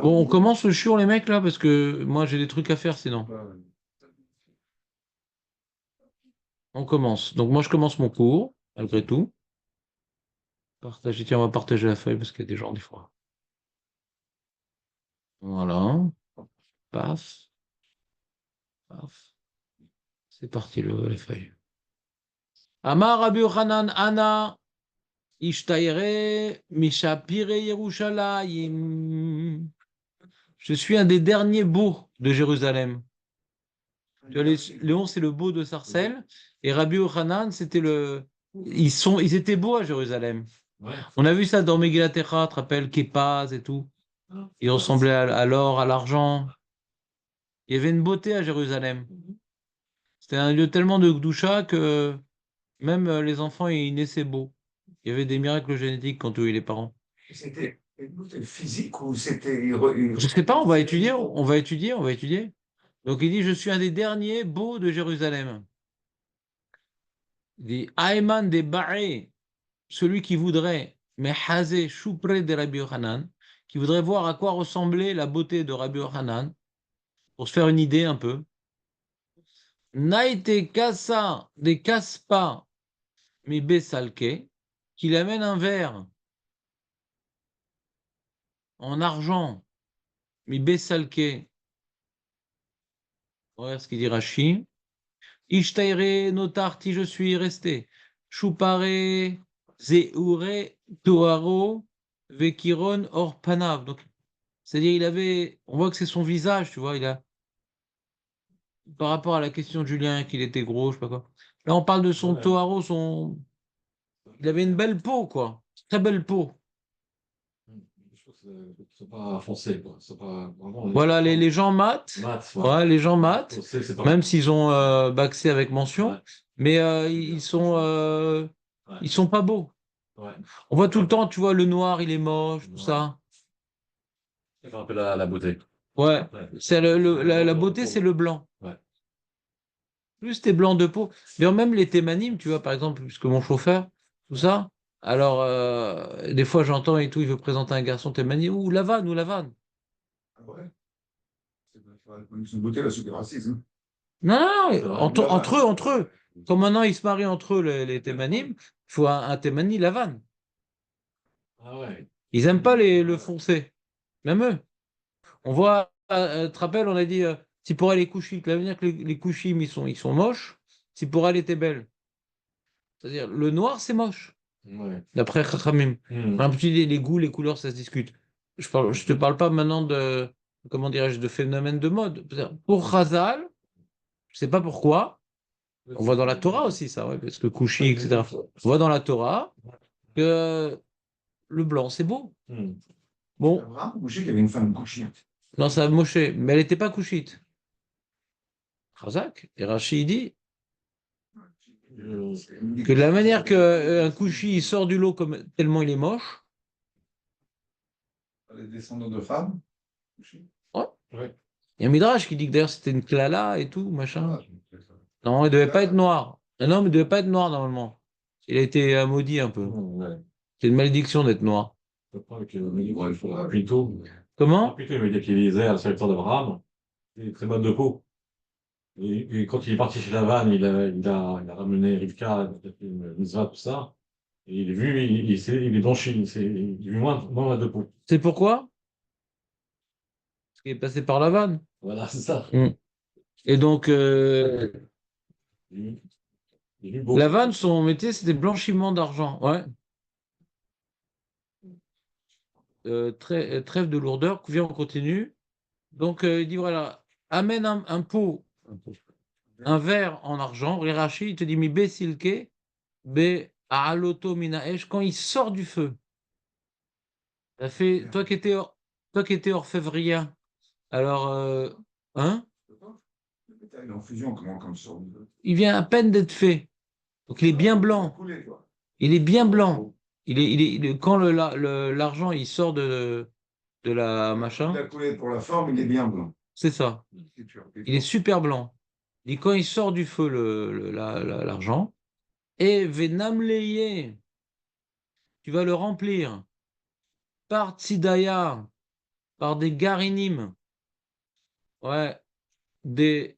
Bon, on commence le shiur, les mecs, là, parce que moi, j'ai des trucs à faire sinon. On commence. Donc, moi, je commence mon cours, malgré tout. Partager, tiens, on va partager la feuille parce qu'il y a des gens, des fois. Voilà. Paf, paf. C'est parti, les feuilles. Amar Rabbi Yochanan Ana Ishtayre Mishapire Yerushalayim. Je suis un des derniers beaux de Jérusalem. Tu vois, Léon, c'est le beau de Sarcelles. Et Rabbi Yochanan, c'était le. Ils étaient beaux à Jérusalem. Ouais. On a vu ça dans Megillat Echa, tu te rappelles, Képaz et tout. Ils ressemblaient à l'or, à l'argent. Il y avait une beauté à Jérusalem. C'était un lieu tellement de Gdoucha que même les enfants, ils naissaient beaux. Il y avait des miracles génétiques quand on eu les parents. C'était physique ou c'était. Je sais pas, on va étudier, on va étudier, on va étudier. Donc il dit, je suis un des derniers beaux de Jérusalem. Il dit, Aïman de Ba'é, celui qui voudrait, mais Hazé, Choupre de Rabbi Yochanan, qui voudrait voir à quoi ressemblait la beauté de Rabbi Yochanan, pour se faire une idée un peu. Naïte Kassa de Kaspa, mi Bessalke, qu'il amène un verre en argent, mi Bessalke, regarde ce qu'il dit Rashi. Ishtaire notarti, je suis resté. Choupare, Zeure, Toaro, Vekiron, Orpanav. Donc, c'est-à-dire, on voit que c'est son visage, tu vois, par rapport à la question de Julien, qu'il était gros, je sais pas quoi. Là, on parle de son Toaro, il avait une belle peau, quoi. Très belle peau. Je trouve que c'est pas foncé, quoi. C'est pas vraiment. Voilà, les gens maths. Ouais, les gens maths, même s'ils ont baxé avec mention, Ouais. mais ils sont pas beaux. Ouais. On voit tout le temps, tu vois, le noir, il est moche, tout ça. Ça fait un peu la beauté. Ouais, Ouais. c'est la beauté, c'est le blanc. Ouais. Plus t'es blanc de peau. D'ailleurs, même les thémanimes, tu vois, par exemple, puisque mon chauffeur, tout ça, alors, des fois, j'entends et tout, il veut présenter un garçon thémanime, ou la vanne. Ah ouais. C'est une beauté, là, c'est du racisme. Non, non, C'est non, vrai. entre eux. Comme maintenant, ils se marient entre eux, les thémanimes, il faut un thémani la vanne. Ah ouais. Ils n'aiment pas le foncé. Même eux. On voit, tu te rappelles, on a dit, si pour elle est couchite, l'avenir que les couchim, ils sont moches, si pour elle était belle. C'est-à-dire, le noir, c'est moche, Ouais. d'après Chachamim. Un petit, les goûts, les couleurs, ça se discute. Je te parle pas maintenant comment dirais-je, de phénomène de mode. Pour Chazal, je sais pas pourquoi, on voit dans la Torah aussi ça, ouais, parce que Couchi, etc. On voit dans la Torah que le blanc, c'est beau. Bon, Abraham Moshe, il y avait une femme couchite. non, ça a moché, mais elle n'était pas couchite. Razak, et Rachid dit que de la manière qu'un couchi il sort du lot comme, tellement il est moche, Les descendants de femmes. couchites. ouais. Ouais. Il y a un Midrash qui dit que d'ailleurs c'était une klala et tout, machin. Ah, Non, il devait pas être noir. Un homme ne devait pas être noir normalement. Il a été maudit un peu. Ouais. C'est une malédiction d'être noir. Je crois que ouais, il faudra plutôt. Comment? Plutôt, il m'a dit qu'il lisait à la sélection d'Abraham. Il est très bonne de peau. Et quand il est parti chez Lavan, il a ramené Rivka, il a fait une mitzvah, tout ça. Et il est vu, il est blanchi, il est vu moins de peau. C'est pourquoi? Parce qu'il est passé par la vanne. Voilà, c'est ça. Et donc, Il est vu beau. la vanne, son métier, c'était blanchiment d'argent. Ouais. Trêve de lourdeur. Viens, on continue. Donc, il dit voilà, amène un pot, un verre en argent. Rirachi, il te dit mi be silke, be aloto minaesh, quand il sort du feu. Ça fait, toi qui étais orfèvrien, alors, hein? Il est en fusion, comment, comme ça. Il vient à peine d'être fait. Donc, il est bien blanc. Il est bien blanc. Quand l'argent il sort de la machin, Il a coulé pour la forme, il est bien blanc. c'est ça. Il est super blanc. Et quand il sort du feu l'argent, et venamleye, tu vas le remplir. par Tzidaya, par des Garinim, ouais, des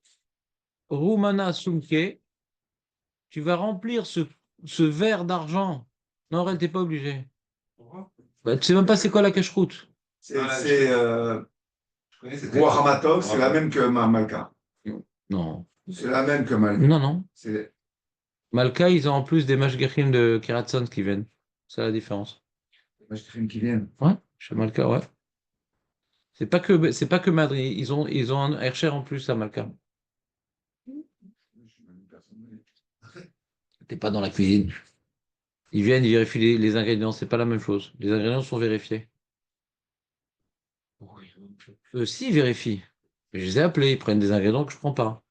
Rumana Sumke, tu vas remplir ce verre d'argent. Non, Aurel, t'es pas obligé. Bah, tu sais même pas c'est quoi la cache-croûte. C'est Je connais cette Roi Ramatov, c'est la même que Malka. Non. C'est la même que Malka. Non, non. C'est Malka, ils ont en plus des mashgiachim de Kiratsons qui viennent. C'est la différence. les mashgiachim qui viennent. Ouais, chez Malka, ouais. C'est pas que Madrid. Ils ont un Hercher en plus à Malka. T'es pas dans la cuisine. Ils viennent, ils vérifient les ingrédients. C'est pas la même chose. Les ingrédients sont vérifiés. Eux aussi, ils vérifient. Mais je les ai appelés. Ils prennent des ingrédients que je prends pas.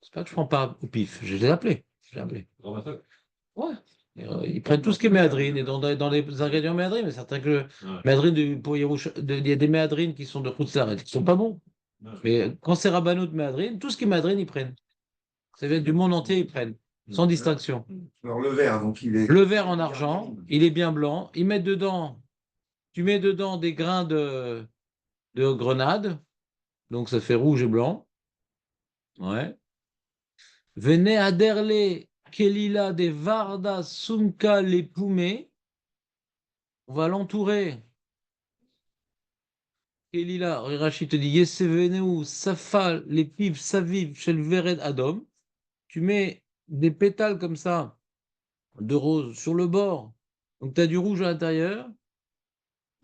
C'est pas que je prends pas au pif. Je les ai appelés. Je les ai appelés. Ouais. Ils prennent tout ce qui est méadrine et dans les ingrédients méadrine, mais certains que méadrine pour Yeroucha- il y a des méadrines qui sont de Khoutsaret qui sont pas bons. Mais quand c'est Rabbanout méadrine, tout ce qui est méadrine, ils prennent. Ça vient du monde entier, ils prennent, sans distinction. Alors le verre, donc il est. Le verre en argent, il est bien blanc. Ils mettent dedans, tu mets dedans des grains de grenade, donc ça fait rouge et blanc. Ouais. Venez aderler Kelila des Varda Sumka les Poumés. On va l'entourer. Kelila, Rachid te dit Yeseveneu, Safa, les pives, Saviv, Shel Vered Adom. Tu mets des pétales comme ça de rose sur le bord. Donc tu as du rouge à l'intérieur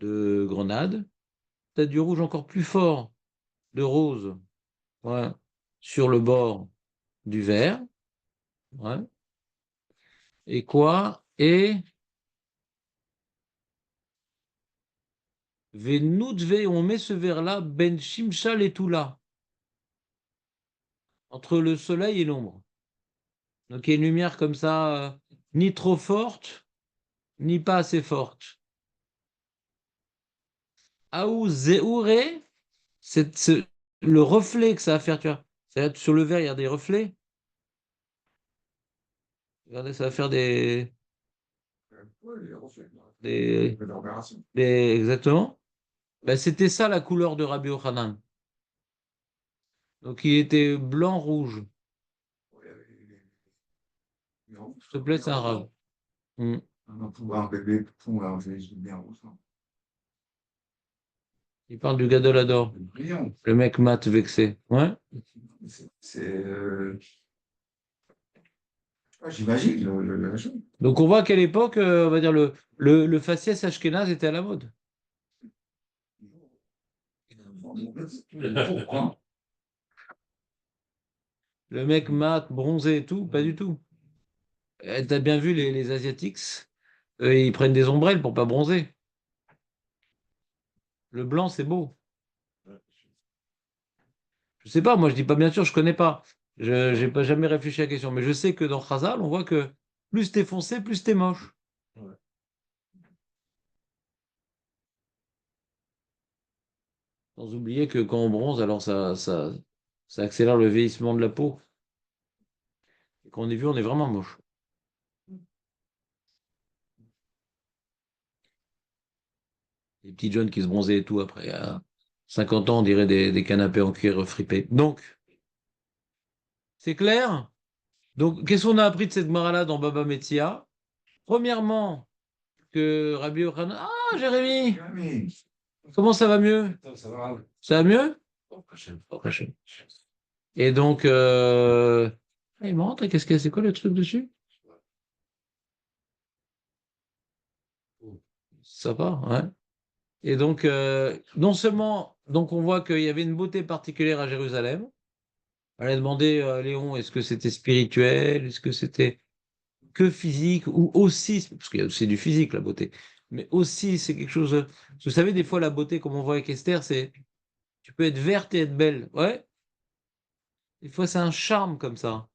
de grenade. Tu as du rouge encore plus fort de rose, ouais, sur le bord du vert. Ouais. Et quoi? Et Venutve, on met ce verre-là, Ben Shimshal et Toula, entre le soleil et l'ombre. Donc il y a une lumière comme ça, ni trop forte, ni pas assez forte. Aou Zeoure, le reflet que ça va faire, tu vois. C'est-à-dire, sur le verre, il y a des reflets. Regardez, ça va faire Ouais, les reflets. des, L'opération. exactement. Ben, c'était ça la couleur de Rabbi Yochanan. Donc il était blanc-rouge. S'il te plaît, c'est un rave. Hmm. Un bébé poupon, là, je bien rouge. Il parle du Gadol Hador. Brillant. Le mec mat vexé. Ouais. C'est. J'imagine la chose. Donc on voit qu'à l'époque, on va dire le faciès ashkénaze était à la mode. Le mec mat, bronzé et tout, pas du tout. T'as bien vu les Asiatiques, ils prennent des ombrelles pour pas bronzer. Le blanc, c'est beau. Je sais pas, moi je dis pas bien sûr, je connais pas. Je j'ai pas jamais réfléchi à la question, mais je sais que dans Khazal, on voit que plus t'es foncé, plus t'es moche. Ouais. Sans oublier que quand on bronze, alors ça accélère le vieillissement de la peau. Et quand on est vu, on est vraiment moche. Les petits jeunes qui se bronzaient et tout après. À 50 ans, on dirait des canapés en cuir fripé. Donc, c'est clair? Donc, qu'est-ce qu'on a appris de cette Gemara-là dans Baba Metzia? Premièrement, que Rabbi Yochanan. Ah, Jérémy! Comment ça va mieux? Ça va. Ça va mieux? Prochaine. Et donc, il me rentre, qu'est-ce que c'est quoi le truc dessus? Ça va, ouais. Et donc, non seulement, donc on voit qu'il y avait une beauté particulière à Jérusalem. On a demandé à Léon, est-ce que c'était spirituel, est-ce que c'était que physique, ou aussi, parce qu'il y a aussi du physique, la beauté, mais aussi c'est quelque chose. Vous savez, des fois, la beauté, comme on voit avec Esther, c'est tu peux être verte et être belle. Ouais, des fois, c'est un charme comme ça.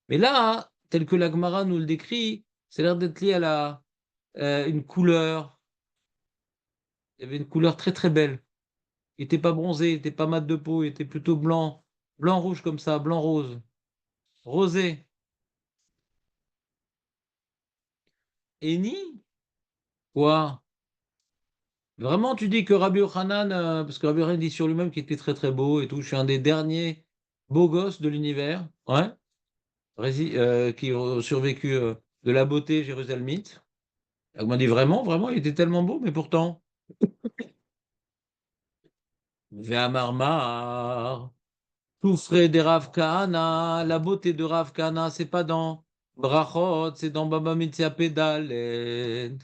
Mais là, hein, tel que la Gemara nous le décrit, c'est l'air d'être lié à une couleur. Il y avait une couleur très très belle. Il n'était pas bronzé, il n'était pas mat de peau, il était plutôt blanc, blanc-rouge comme ça, blanc-rose, rosé. Eni? Quoi? Vraiment, tu dis que Rabbi Yochanan, parce que Rabbi Yochanan dit sur lui-même qu'il était très très beau et tout, je suis un des derniers beaux gosses de l'univers, ouais, qui ont survécu de la beauté jérusalemite. On m'a dit vraiment, vraiment, il était tellement beau, mais pourtant. Ve'amarmar, Soufré des Rav Kahana, la beauté de Rav Kahana, c'est pas dans Brachot, c'est dans Baba Mitzia Pedalet.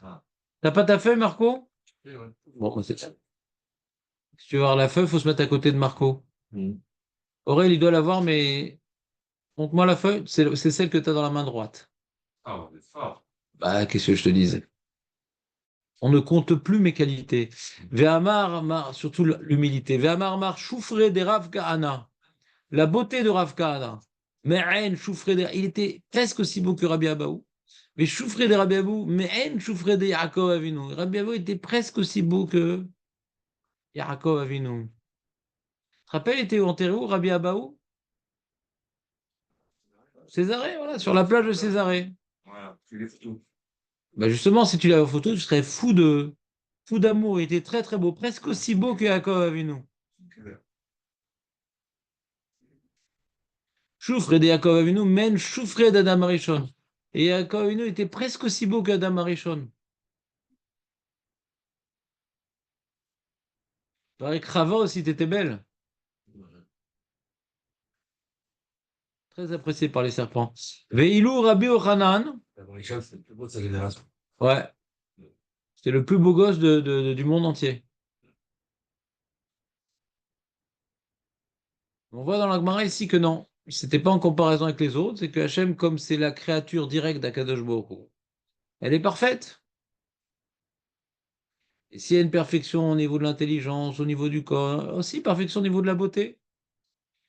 T'as pas ta feuille, Marco? Oui, ouais. Bon, bah, c'est ça. Si tu veux voir la feuille, il faut se mettre à côté de Marco. Mm. Aurèle, il doit l'avoir, mais montre-moi la feuille. C'est celle que tu as dans la main droite. Ah, on est fort. Bah, qu'est-ce que je te disais? On ne compte plus mes qualités. Ve'amar, surtout l'humilité. Ve'amar, mar, choufré des Rav Kahana. La beauté de Rav Kahana. Me'en, choufré des... Il était presque aussi beau que Rabbi Abaou. Mais choufré de Rabbi Abou, Me'en, choufré de Yaakov Avinu. Rabbi Abou était presque aussi beau que Yaakov Avinu. Tu te rappelles, il était enterré où, Rabbi Abaou? Césarée, voilà, sur la plage de Césarée. Voilà, tu les photos. Bah justement, si tu l'avais en photo, tu serais fou d'amour. Il était très très beau, presque aussi beau que Yaakov Avinu. Choufre de Yaakov Avinu, men choufre d'Adam Arishon. Et Yaakov Avinu était presque aussi beau qu'Adam Arishon. Pareil que Chava aussi, t'étais belle. Très appréciée par les serpents. Veilou Rabbi Ochanan. Richard, c'est le plus beau de sa génération. Ouais, c'était le plus beau gosse du monde entier. On voit dans la Gemara ici que non. C'était pas en comparaison avec les autres, c'est que Hachem, comme c'est la créature directe d'Akadosh Baruch Hu, elle est parfaite. Et s'il y a une perfection au niveau de l'intelligence, au niveau du corps, aussi perfection au niveau de la beauté.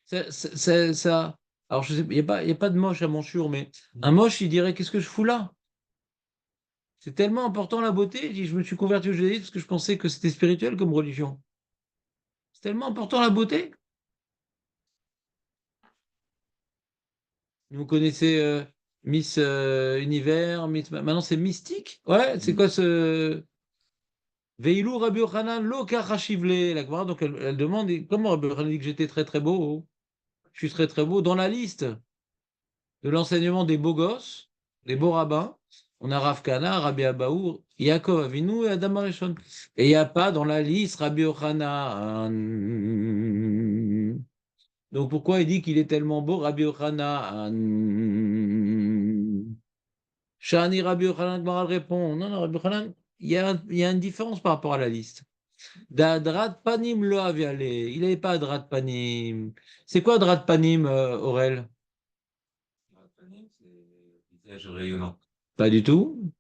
Ça. Alors, je sais, il y a pas de moche à Manchour, mais un moche, il dirait, qu'est-ce que je fous là? C'est tellement important la beauté. Je me suis converti au judaïsme parce que je pensais que c'était spirituel comme religion. C'est tellement important la beauté. Vous connaissez Miss Univers, maintenant c'est Mystique. Ouais, c'est quoi ce Veilou Rabbi Yochanan lo kachashivle. La Gemara, donc elle demande comment Rabbi Yochanan dit que j'étais très très beau. Je suis très très beau dans la liste de l'enseignement des beaux gosses, des beaux rabbins. On a Rav Kana, Rabbi Abaour, Yaakov Avinu et Adam Arishon. Et il n'y a pas dans la liste Rabbi Yochanan. Donc pourquoi il dit qu'il est tellement beau, Rabbi Yochanan? Shani Rabbi Yochanan, Gmaral répond. Non, non, Rabbi Yochanan, il y a une différence par rapport à la liste. D'Adrat Panim lo aviale. Il n'avait pas Adrat Panim. C'est quoi Adrat Panim, Aurel? C'est visage rayonnant. Pas du tout.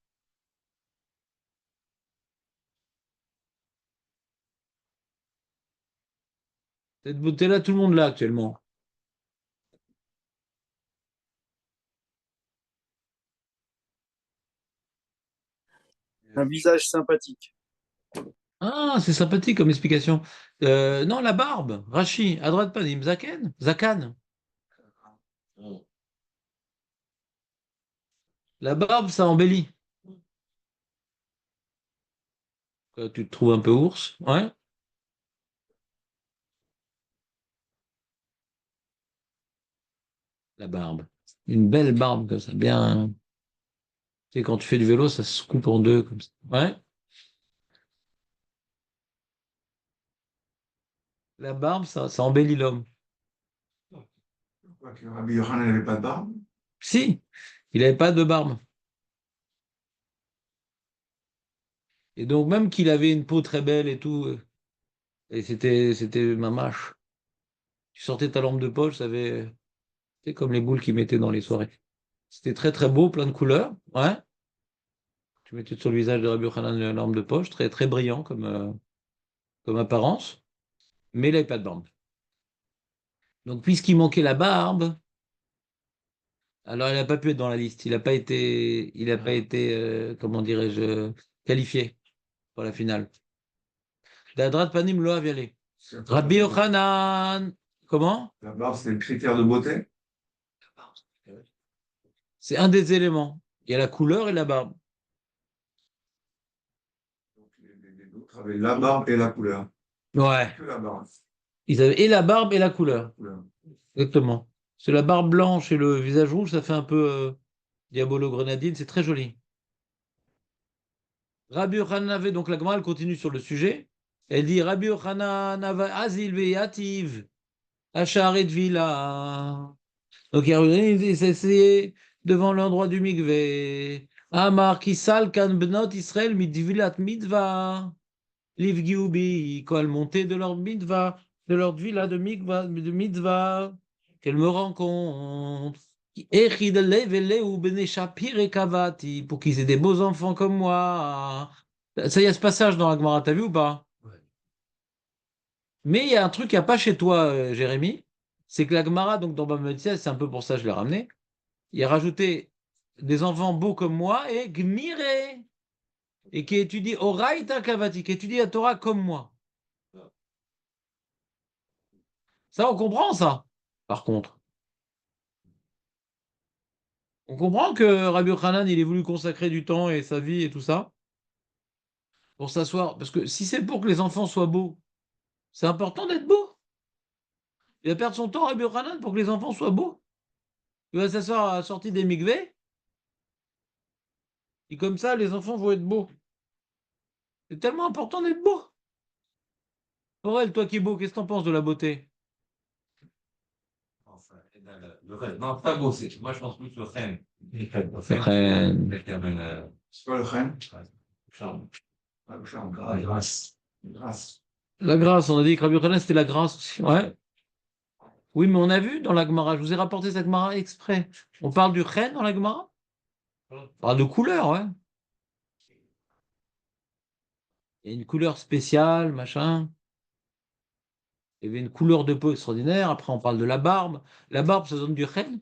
Cette beauté-là, tout le monde l'a actuellement. Un visage sympathique. Ah, c'est sympathique comme explication. Non, la barbe, Rachi, Adrat Panim, Zaken, Zakan. Mm. La barbe, ça embellit. Tu te trouves un peu ours, ouais. La barbe. Une belle barbe comme ça, bien. Tu sais, quand tu fais du vélo, ça se coupe en deux comme ça. Ouais. La barbe, ça embellit l'homme. Pourquoi que Rabbi Yochanan n'avait pas de barbe? Si, il n'avait pas de barbe. Et donc, même qu'il avait une peau très belle et tout, et c'était mamache. Tu sortais ta lampe de poche, ça avait, tu sais, comme les boules qu'ils mettaient dans les soirées. C'était très très beau, plein de couleurs. Ouais. Tu mettais sur le visage de Rabbi Yochanan une lampe de poche, très très brillant comme apparence, mais il n'avait pas de barbe. Donc, puisqu'il manquait la barbe, alors il n'a pas pu être dans la liste. Il n'a pas été, comment dirais-je, qualifié pour la finale. D'Adrat Panim Loa Vialé. Rabbi Yochanan, comment? La barbe, c'est le critère de beauté? C'est un des éléments. Il y a la couleur et la barbe. Les autres avaient la barbe et la couleur. Ouais. Que la barbe. Ils avaient et la barbe et la couleur. Couleur. Exactement. C'est la barbe blanche et le visage rouge, ça fait un peu Diabolo Grenadine, c'est très joli. Rabbi Yochanan avait, donc la Gemara elle continue sur le sujet. Elle dit Rabbi Yochanan ava azil veyativ asharet vila. Donc il s'est essayé devant l'endroit du mikvé. Amar kisal kan benot Israël midvilat midva. Livgiubi, quand elles montaient de leur mitva, de leur villa de mitzvah, qu'elles me rencontrent. Pour qu'ils aient des beaux enfants comme moi. Ça y a ce passage dans la Gemara, t'as vu ou pas? Ouais. Mais il y a un truc qu'il n'y a pas chez toi, Jérémy, c'est que la Gemara, donc dans Bava Metzia, c'est un peu pour ça que je l'ai ramené, il a rajouté des enfants beaux comme moi et Gmiré, et qui étudie Oraïta Kavati, qui étudie la Torah comme moi. Ça, on comprend ça, par contre. On comprend que Rabbi Yochanan, il ait voulu consacrer du temps et sa vie et tout ça pour s'asseoir. Parce que si c'est pour que les enfants soient beaux, c'est important d'être beau. Il va perdre son temps, Rabbi Yochanan, pour que les enfants soient beaux. Il va s'asseoir à la sortie des mikveh. Et comme ça, les enfants vont être beaux. C'est tellement important d'être beau. Aurel, toi qui es beau, qu'est-ce que t'en penses de la beauté? Enfin, le rêve. Non, pas beau, moi je pense plus au rêve. Chen. C'est pas le chêne. Charme. Ah, le charme. La grâce. Grâce. La grâce, on a dit que Rabbi Yochanan, c'était la grâce aussi. Ouais. Oui, mais on a vu dans la Gemara, je vous ai rapporté cette Gemara exprès. On parle du chen dans la Gemara? On parle de couleur, ouais. Il y a une couleur spéciale, machin. Il y avait une couleur de peau extraordinaire. Après, on parle de la barbe. La barbe, ça donne du chen.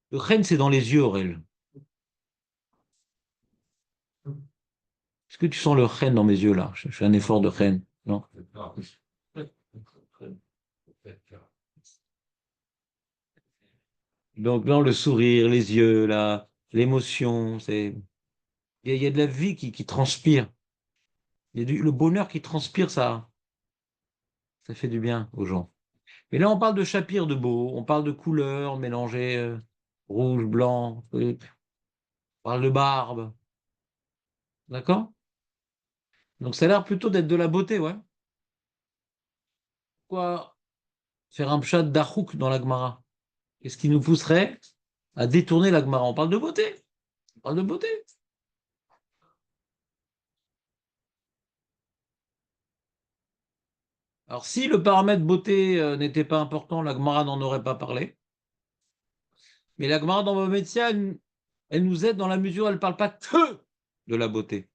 Le chen, c'est dans les yeux, Aurel. Est-ce que tu sens le chen dans mes yeux, là? Je fais un effort de chen. Non? Donc, dans le sourire, les yeux, là, l'émotion, il y a de la vie qui transpire. Il y a le bonheur qui transpire, ça fait du bien aux gens. Mais là, on parle de chapir de beau, on parle de couleurs mélangées, rouge, blanc, on parle de barbe. D'accord? Donc, ça a l'air plutôt d'être de la beauté, ouais. Pourquoi faire un pshat d'achouk dans la Gemara? Qu'est-ce qui nous pousserait à détourner la Gemara? On parle de beauté. On parle de beauté. Alors, si le paramètre beauté n'était pas important, la Gemara n'en aurait pas parlé. Mais la Gemara dans Bava Metzia, elle nous aide dans la mesure où elle ne parle pas que de la beauté.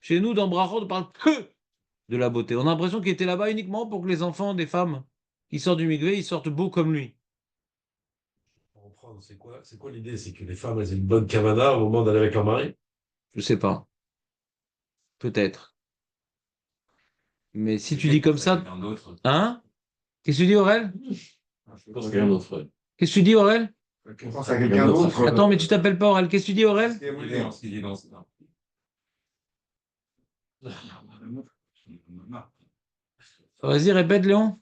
Chez nous, dans Brachot, on ne parle que de la beauté. On a l'impression qu'il était là-bas uniquement pour que les enfants des femmes qui sortent du mikvé, ils sortent beaux comme lui. Pour reprendre, c'est quoi l'idée? C'est que les femmes, elles aient une bonne kavana au moment d'aller avec leur mari? Je sais pas. Peut-être. Mais si tu dis comme ça. Hein? Qu'est-ce que tu dis, Aurel? Je pense qu'il y a un autre. Ouais. Qu'est-ce que tu dis, Aurel? Tu penses à quelqu'un d'autre. Attends, mais tu t'appelles pas Aurel. Qu'est-ce que tu dis, Aurel? Vas-y, répète, Léon.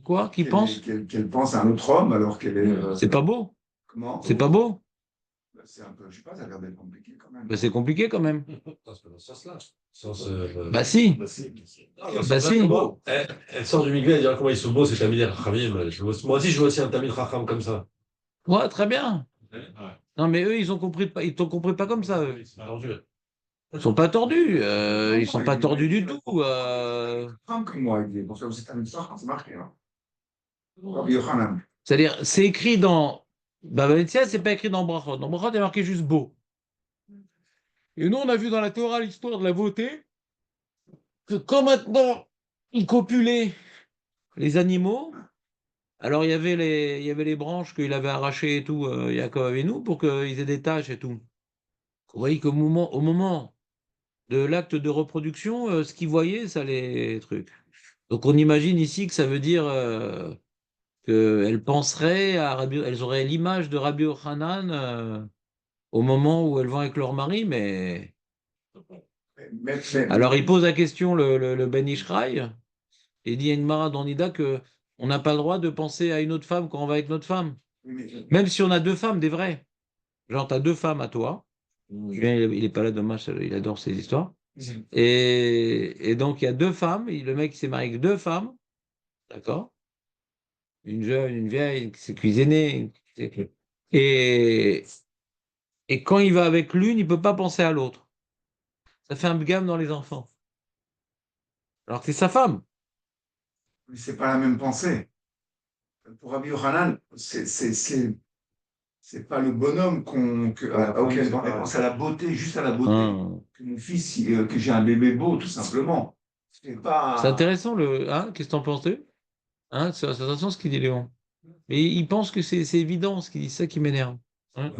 Quoi? Qui pense? Qu'elle pense à un autre homme alors qu'elle est. C'est pas beau. Comment? C'est pas beau. Bah, c'est un peu, je sais pas, ça a l'air d'être compliqué quand même. Bah, c'est compliqué quand même. C'est pas dans ce sens-là. Bah si. Bah si. Bah si. Elle sort du mikvé, elle dit comment ils sont beaux, ces Tamid Rachamim. Moi aussi, je veux aussi un Tamid Racham comme ça. Ouais, très bien. Ouais. Non, mais eux, ils ont compris, ils t'ont compris pas comme ça, eux. C'est tordu. Ils sont pas tordus. Ils sont pas tordus du tout. Femme comme moi, il dit. Pour ça aussi, t'as une sorte, c'est marqué. Hein. Rabbi Yochanan. C'est-à-dire, c'est écrit dans Bava Metzia, c'est pas écrit dans Brachot. Dans Brachot, il est marqué juste beau. Et nous, on a vu dans la Torah l'histoire de la beauté, que quand maintenant ils copulaient les animaux, alors il y avait les branches qu'il avait arrachées et tout, Yaakov Avinu, pour qu'ils aient des taches et tout. Vous voyez qu'au moment de l'acte de reproduction, ce qu'ils voyaient, ça les trucs. Donc on imagine ici que ça veut dire qu'elles penseraient elles auraient l'image de Rabbi Yochanan au moment où elles vont avec leur mari, mais... Alors il pose la question, le Ben Ishraï, et il dit à une Mara dans Nida que on n'a pas le droit de penser à une autre femme quand on va avec notre femme. Même si on a deux femmes, des vraies. Genre, tu as deux femmes à toi. Julien, il est pas là, dommage, il adore ces histoires. Et donc, il y a deux femmes. Le mec, il s'est marié avec deux femmes. D'accord? Une jeune, une vieille, qui s'est cuisinée. Et, et quand il va avec l'une, il ne peut pas penser à l'autre. Ça fait un bgam dans les enfants. Alors que c'est sa femme. Mais c'est pas la même pensée. Pour Rabbi Yochanan, c'est pas le bonhomme auquel elle pense à la beauté, juste à la beauté. Que mon fils, que j'ai un bébé beau, tout simplement. C'est pas. C'est intéressant, qu'est-ce que t'en penses, tu c'est intéressant ce qu'il dit, Léon. Mais il pense que c'est évident ce qu'il dit, c'est ça qui m'énerve. Hein.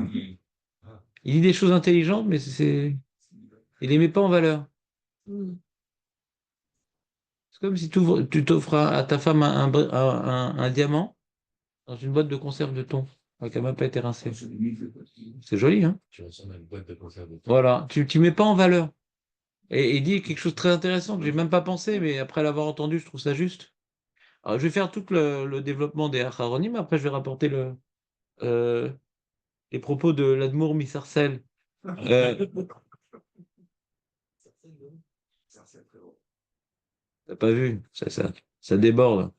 Il dit des choses intelligentes, mais il les met pas en valeur. C'est comme si tu t'offres à ta femme un diamant dans une boîte de conserve de thon, qui n'a même pas été rincée. C'est joli, hein? Tu ressembles à une boîte de conserve de thon. Voilà, tu ne mets pas en valeur. Et il dit quelque chose de très intéressant que j'ai même pas pensé, mais après l'avoir entendu, je trouve ça juste. Alors, je vais faire tout le développement des Acharonim, après je vais rapporter les propos de l'Admour Misarcel. T'as pas vu, ça déborde.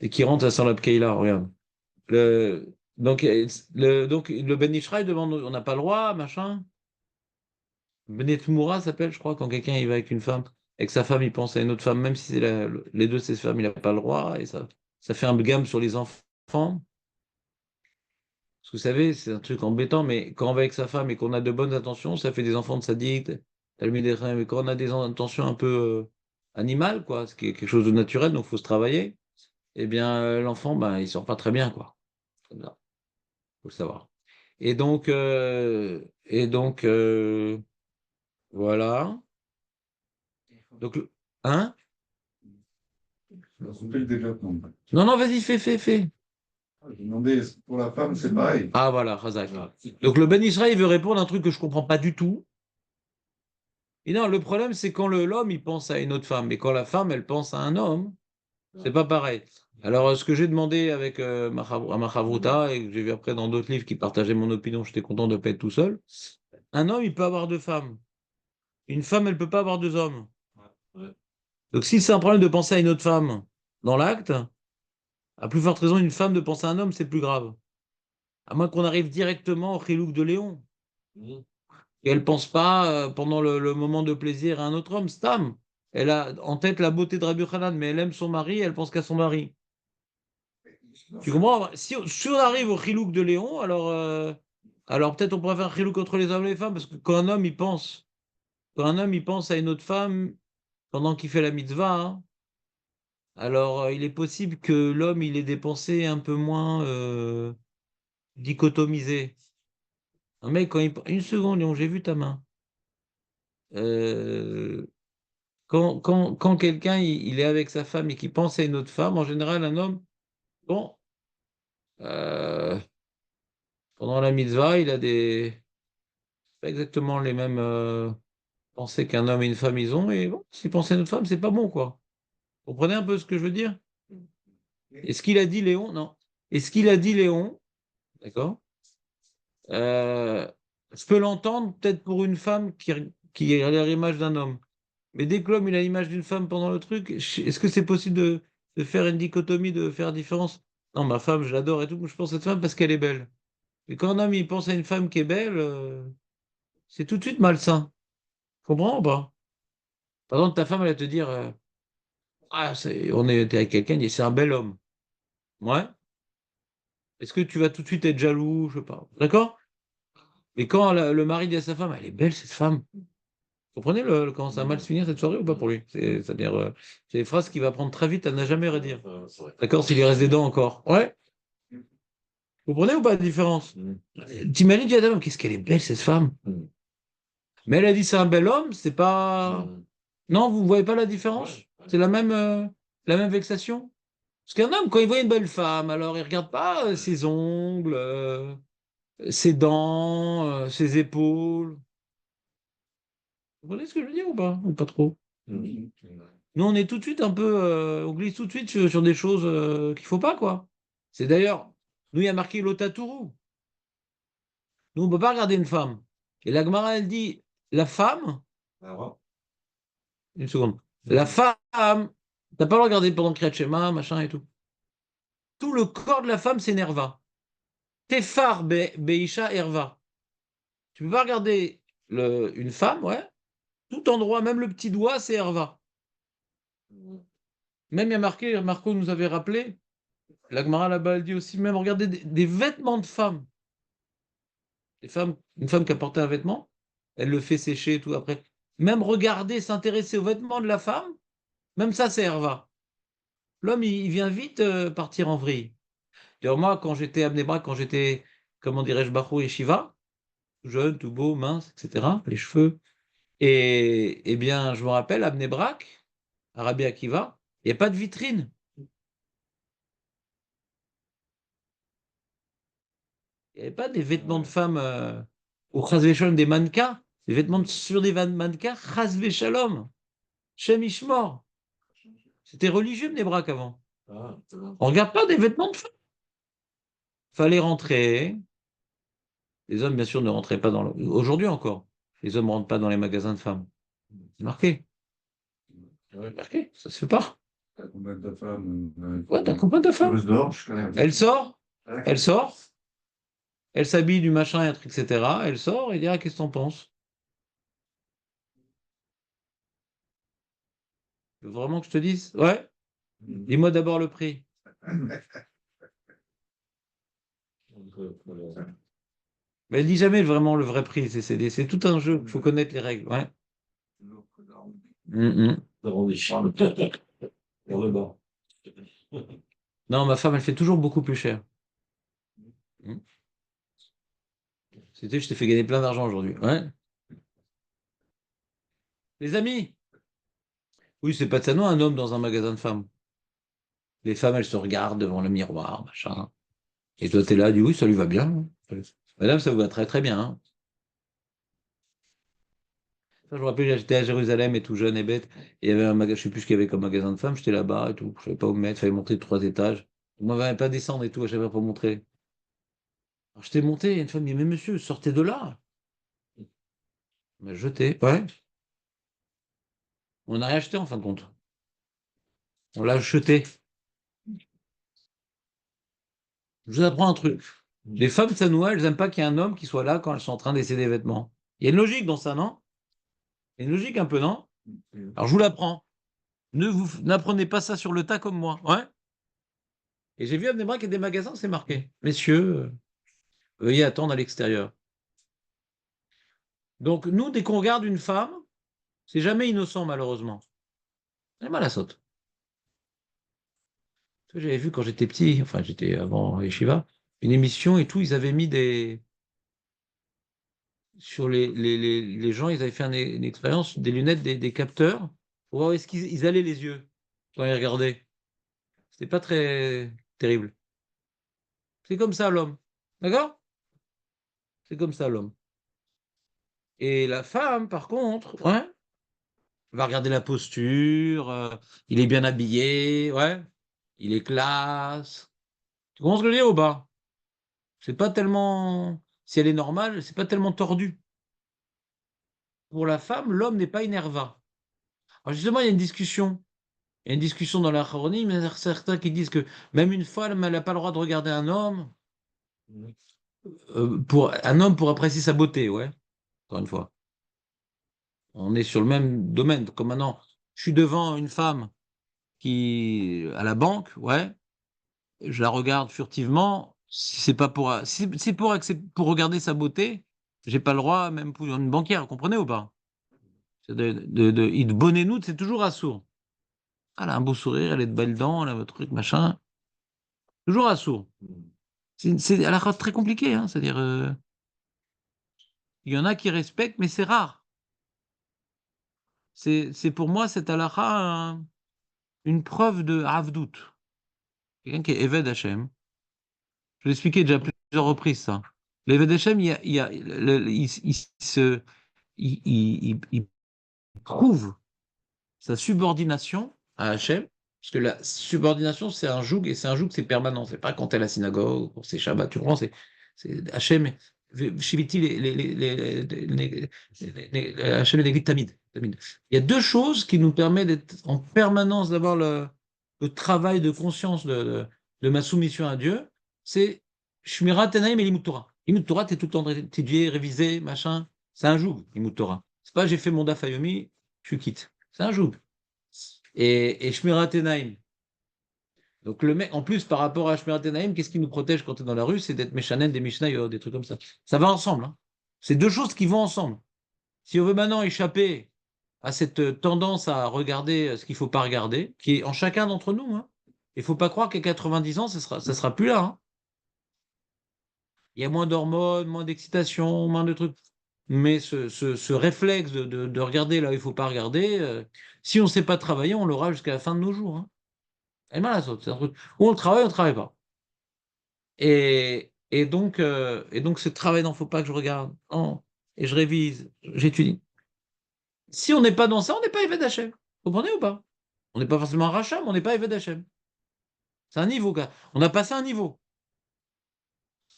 Et qui rentre, ça sent la Pkeila, regarde. Donc, le Ben Ishraï demande, on n'a pas le droit, machin. Benet Moura s'appelle, je crois, quand quelqu'un il va avec une femme, avec sa femme, il pense à une autre femme, même si c'est les deux, c'est ses femmes, il n'a pas le droit, et ça fait un bgam sur les enfants. Parce que vous savez, c'est un truc embêtant, mais quand on va avec sa femme et qu'on a de bonnes intentions, ça fait des enfants de sadiques, mais quand on a des intentions un peu animales, quoi, ce qui est quelque chose de naturel, donc il faut se travailler, eh bien, l'enfant, ben, il sort pas très bien, quoi. Comme ça, faut le savoir. Et donc, voilà. Donc, hein? Le développement. Non, non, vas-y, fais. J'ai demandé, pour la femme, c'est pareil. Ah, voilà, Razak. Donc, le Ben Israël, il veut répondre à un truc que je comprends pas du tout. Et non, le problème, c'est quand l'homme, il pense à une autre femme, mais quand la femme, elle pense à un homme, c'est pas pareil. Alors, ce que j'ai demandé avec à Machavruta, et que j'ai vu après dans d'autres livres qui partageaient mon opinion, j'étais content de ne pas être tout seul. Un homme, il peut avoir deux femmes. Une femme, elle peut pas avoir deux hommes. Donc, si c'est un problème de penser à une autre femme dans l'acte, à plus forte raison, une femme de penser à un homme, c'est plus grave. À moins qu'on arrive directement au Chilouk de Léon. Et elle ne pense pas pendant le moment de plaisir à un autre homme, Stam. Elle a en tête la beauté de Rabbi Yochanan, mais elle aime son mari, elle pense qu'à son mari. Tu comprends? Si on arrive au Chilouk de Léon, alors peut-être on pourrait faire un Chilouk entre les hommes et les femmes, parce que quand un homme il pense à une autre femme pendant qu'il fait la mitzvah, hein, alors il est possible que l'homme il ait des pensées un peu moins dichotomisées. Un mec, une seconde, Léon, j'ai vu ta main. Euh, quand quelqu'un il est avec sa femme et qu'il pense à une autre femme, en général, un homme, bon, euh, pendant la mitzvah, il a pas exactement les mêmes pensées qu'un homme et une femme ils ont, et bon, s'il pense à une autre femme, c'est pas bon, quoi. Vous comprenez un peu ce que je veux dire? Est-ce qu'il a dit Léon? Non. Est-ce qu'il a dit Léon? D'accord? Je peux l'entendre peut-être pour une femme qui a l'image d'un homme. Mais dès que l'homme il a l'image d'une femme pendant le truc, est-ce que c'est possible de faire une dichotomie, de faire différence? Non, ma femme, je l'adore et tout, mais je pense à cette femme parce qu'elle est belle. Et quand un homme il pense à une femme qui est belle, c'est tout de suite malsain. Comprends ou pas? Par exemple, ta femme, elle va te dire ah, t'es avec quelqu'un, il dit c'est un bel homme. Ouais. Est-ce que tu vas tout de suite être jaloux? Je sais pas. D'accord? Mais quand le mari dit à sa femme, elle est belle cette femme. Vous comprenez comment ça va mal se finir cette soirée ou pas pour lui? C'est-à-dire, c'est des phrases qu'il va prendre très vite à ne jamais redire. D'accord, s'il lui reste des dents encore. Ouais. Vous comprenez ou pas la différence? T'imagines, tu dis à ta femme, qu'est-ce qu'elle est belle cette femme? Mais elle a dit c'est un bel homme, c'est pas. Non, vous ne voyez pas la différence? C'est la même vexation? Parce qu'un homme, quand il voit une belle femme, alors il regarde pas ses ongles, ses dents, ses épaules. Vous comprenez ce que je veux dire ou pas? Ou pas trop? Mhm. Nous, on est tout de suite un peu, on glisse tout de suite sur des choses qu'il faut pas, quoi. C'est d'ailleurs, nous, il y a marqué l'otatourou. Nous, on ne peut pas regarder une femme. Et la Gemara, elle dit, la femme, Alors, une seconde, la femme, t'as pas le droit de regarder pendant Kriyat Shema, machin et tout. Tout le corps de la femme, c'est Nerva. Tefar Beisha Erva. Tu peux pas regarder une femme, ouais, tout endroit, même le petit doigt, c'est Erva. Même il y a marqué, Marco nous avait rappelé, la Gemara là-bas, elle dit aussi, même regarder des vêtements de femmes. Une femme qui a porté un vêtement, elle le fait sécher et tout après. Même regarder, s'intéresser aux vêtements de la femme, même ça, c'est Herva. L'homme, il vient vite partir en vrille. D'ailleurs, moi, quand j'étais à Bnei quand j'étais, comment dirais-je, Bachou et Shiva, tout jeune, tout beau, mince, etc., les cheveux, et eh bien, je me rappelle, à Bnei Brak, à Rabbi Akiva, il n'y a pas de vitrine. Il n'y avait pas des vêtements de femmes au Chas V'Shalom, des mannequins, des vêtements sur des mannequins, Chas V'Shalom, Shem Ishmor. C'était religieux, Bnei Brak, avant. ah, On regarde pas des vêtements de femmes. Fallait rentrer. Les hommes, bien sûr, ne rentraient pas dans Aujourd'hui encore, les hommes ne rentrent pas dans les magasins de femmes. C'est marqué. ouais. Marqué, ça se fait pas. T'as combien de femmes Ouais, t'as combien de femmes? Rose d'or, je connais. Elle sort, elle s'habille du machin, et un truc, etc. Elle sort et dit, ah, qu'est-ce que t'en penses? Tu veux vraiment que je te dise? Ouais, dis-moi d'abord le prix. Donc, Mais elle dit jamais vraiment le vrai prix, c'est tout un jeu, il faut connaître les règles. Ouais. Mm, mm. arrondi. Pour le bas. Non, ma femme, elle fait toujours beaucoup plus cher. Mm. Je t'ai fait gagner plein d'argent aujourd'hui. Ouais. Les amis, oui, c'est pas de ça, non, un homme dans un magasin de femmes. Les femmes, elles se regardent devant le miroir, machin. Et toi, t'es là, dis oui, ça lui va bien. Madame, ça vous va très très bien. Hein. Ça, je me rappelle, j'étais à Jérusalem et tout jeune et bête. Et il y avait un magasin, je sais plus ce qu'il y avait comme magasin de femmes, j'étais là-bas et tout. Je savais pas où me mettre, il fallait monter de 3 étages. On m'avait pas descendre et tout, je savais pas pour montrer. Alors j'étais monté, et une femme me dit, mais monsieur, sortez de là. Mais jeté, ouais. On n'a rien acheté en fin de compte. On l'a jeté. Je vous apprends un truc. Les femmes sanoua, elles n'aiment pas qu'il y ait un homme qui soit là quand elles sont en train d'essayer des vêtements. Il y a une logique dans ça, non? Il y a une logique un peu, non? Alors je vous l'apprends. N'apprenez pas ça sur le tas comme moi. Ouais. Et j'ai vu à Bnei-Brak, il y a des magasins, c'est marqué. Messieurs, veuillez attendre à l'extérieur. Donc nous, dès qu'on regarde une femme, c'est jamais innocent, malheureusement. C'est mal à saute. J'avais vu quand j'étais petit, enfin j'étais avant Yeshiva, une émission et tout, ils avaient mis des. Sur les gens, ils avaient fait une expérience, des lunettes, des capteurs, pour voir où est-ce qu'ils allaient les yeux quand ils regardaient. C'était pas très terrible. C'est comme ça l'homme. D'accord? C'est comme ça l'homme. Et la femme, par contre, ouais, va regarder la posture, il est bien habillé, ouais, il est classe. Tu comprends ce que je veux dire ou pas? C'est pas tellement. Si elle est normale, c'est pas tellement tordu. Pour la femme, l'homme n'est pas énerva. Alors justement, il y a une discussion. Il y a une discussion dans la Chronie, mais il y a certains qui disent que même une femme, elle n'a pas le droit de regarder un homme. Un homme pour apprécier sa beauté, ouais, encore une fois. On est sur le même domaine. Comme maintenant, je suis devant une femme qui à la banque, ouais, je la regarde furtivement. Si c'est pas pour, si c'est pour regarder sa beauté, j'ai pas le droit, même pour une banquière, vous comprenez ou pas? C'est de Bonne-nous, c'est toujours à sourd. Ah, elle a un beau sourire, elle est de belles dents, elle a un truc, machin. Toujours à sourd. C'est à la fois très compliqué, hein, c'est-à-dire, il y en a qui respectent, mais c'est rare. C'est pour moi, cette halakha, une preuve de avdout. quelqu'un qui est Eved Hachem. Je l'ai expliqué déjà plusieurs reprises, ça. L'Eved Hachem, il prouve sa subordination à Hachem, parce que la subordination, c'est un joug, et c'est un joug, c'est permanent. C'est pas quand tu es à la synagogue, pour ses Shabbats, tu comprends, c'est Hachem, Shiviti, Hachem et les Tamid. Il y a deux choses qui nous permettent d'être en permanence, d'avoir le travail de conscience de ma soumission à Dieu, c'est Shmirat Tenaim et Limut Torah. Limut Torah, tu es tout le temps étudié, révisé, machin. C'est un joug, Limut Torah. C'est pas j'ai fait mon daf Yomi, je quitte. C'est un joug. Et Shmirat Tenaim. Donc le mec, en plus, par rapport à Shmirat Tenaim, qu'est-ce qui nous protège quand tu es dans la rue? C'est d'être Meshanen, des Mishnayot, des trucs comme ça. Ça va ensemble. Hein. C'est deux choses qui vont ensemble. Si on veut maintenant échapper à cette tendance à regarder ce qu'il ne faut pas regarder, qui est en chacun d'entre nous, hein, il ne faut pas croire qu'à 90 ans, ça sera plus là. Hein. Il y a moins d'hormones, moins d'excitation, moins de trucs. Mais ce réflexe de regarder là où il ne faut pas regarder, si on ne sait pas travailler, on l'aura jusqu'à la fin de nos jours. Hein. Et mal à ça, c'est un truc. Ou on le travaille, on ne travaille pas. Et donc, ce travail, non, il ne faut pas que je regarde. Non. Et je révise, j'étudie. Si on n'est pas dans ça, on n'est pas Eved Hachem. Vous comprenez ou pas? On n'est pas forcément un rachat, mais on n'est pas Eved Hachem. C'est un niveau, gars. On a passé un niveau.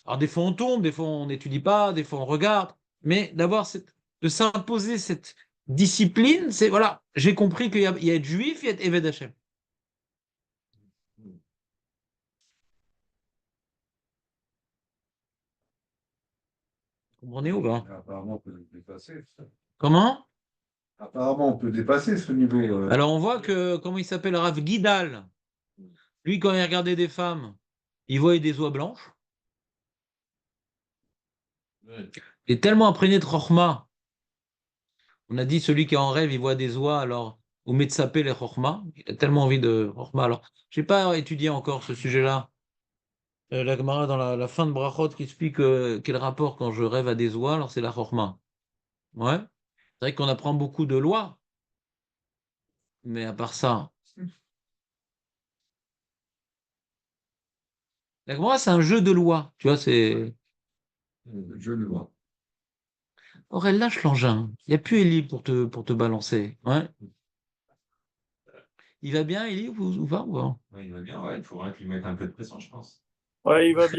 Alors, des fois, on tombe, des fois, on n'étudie pas, des fois, on regarde. Mais de s'imposer cette discipline, c'est, voilà, j'ai compris qu'il y a être juif, il y a être Eved Hachem. Vous comprenez ou pas? Apparemment, on peut le dépasser. Comment? Apparemment, on peut dépasser ce niveau. Alors, on voit que, comment il s'appelle, Rav Guidal, lui, quand il regardait des femmes, il voyait des oies blanches. Il est tellement imprégné de Chokhmah. On a dit celui qui est en rêve, il voit des oies, alors, ou Metsapé les Chokhmah. Il a tellement envie de Chokhmah. Alors, je n'ai pas étudié encore ce sujet-là. La Gemara, dans la fin de Brachot, qui explique quel rapport quand je rêve à des oies, alors c'est la Chokhmah. Ouais. C'est vrai qu'on apprend beaucoup de lois. Mais à part ça, la Gemara, c'est un jeu de lois. Tu vois, c'est. Je le vois. Aurel, lâche l'engin. Il n'y a plus Élie pour te balancer. Ouais. Il va bien, Élie, ou pas? Ouais, il va bien, ouais, il faudrait qu'il mette un peu de pression, je pense. Ouais, il va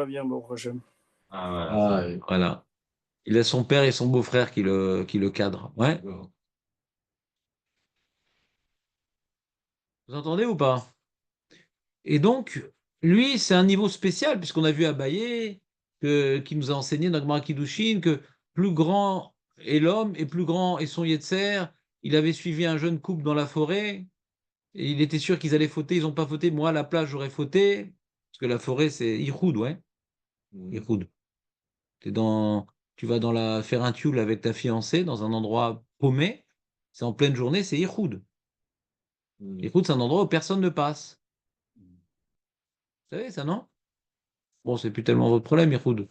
bien, bon prochain. Ah, voilà. Ah, voilà. Il a son père et son beau-frère qui le cadrent. Ouais. Vous entendez ou pas? Et donc, lui, c'est un niveau spécial, puisqu'on a vu Abaye, qui nous a enseigné dans Gemara Kiddushin, que plus grand est l'homme et plus grand est son Yetzer. Il avait suivi un jeune couple dans la forêt, et il était sûr qu'ils allaient fauter, ils n'ont pas fauté. Moi, à la plage, j'aurais fauté, parce que la forêt, c'est Ihoud, ouais. Ihoud. Tu vas faire un tioul avec ta fiancée dans un endroit paumé, c'est en pleine journée, c'est Ihoud. Ihoud, c'est un endroit où personne ne passe. Vous savez ça, non? Bon, c'est plus tellement votre problème, Ihoud.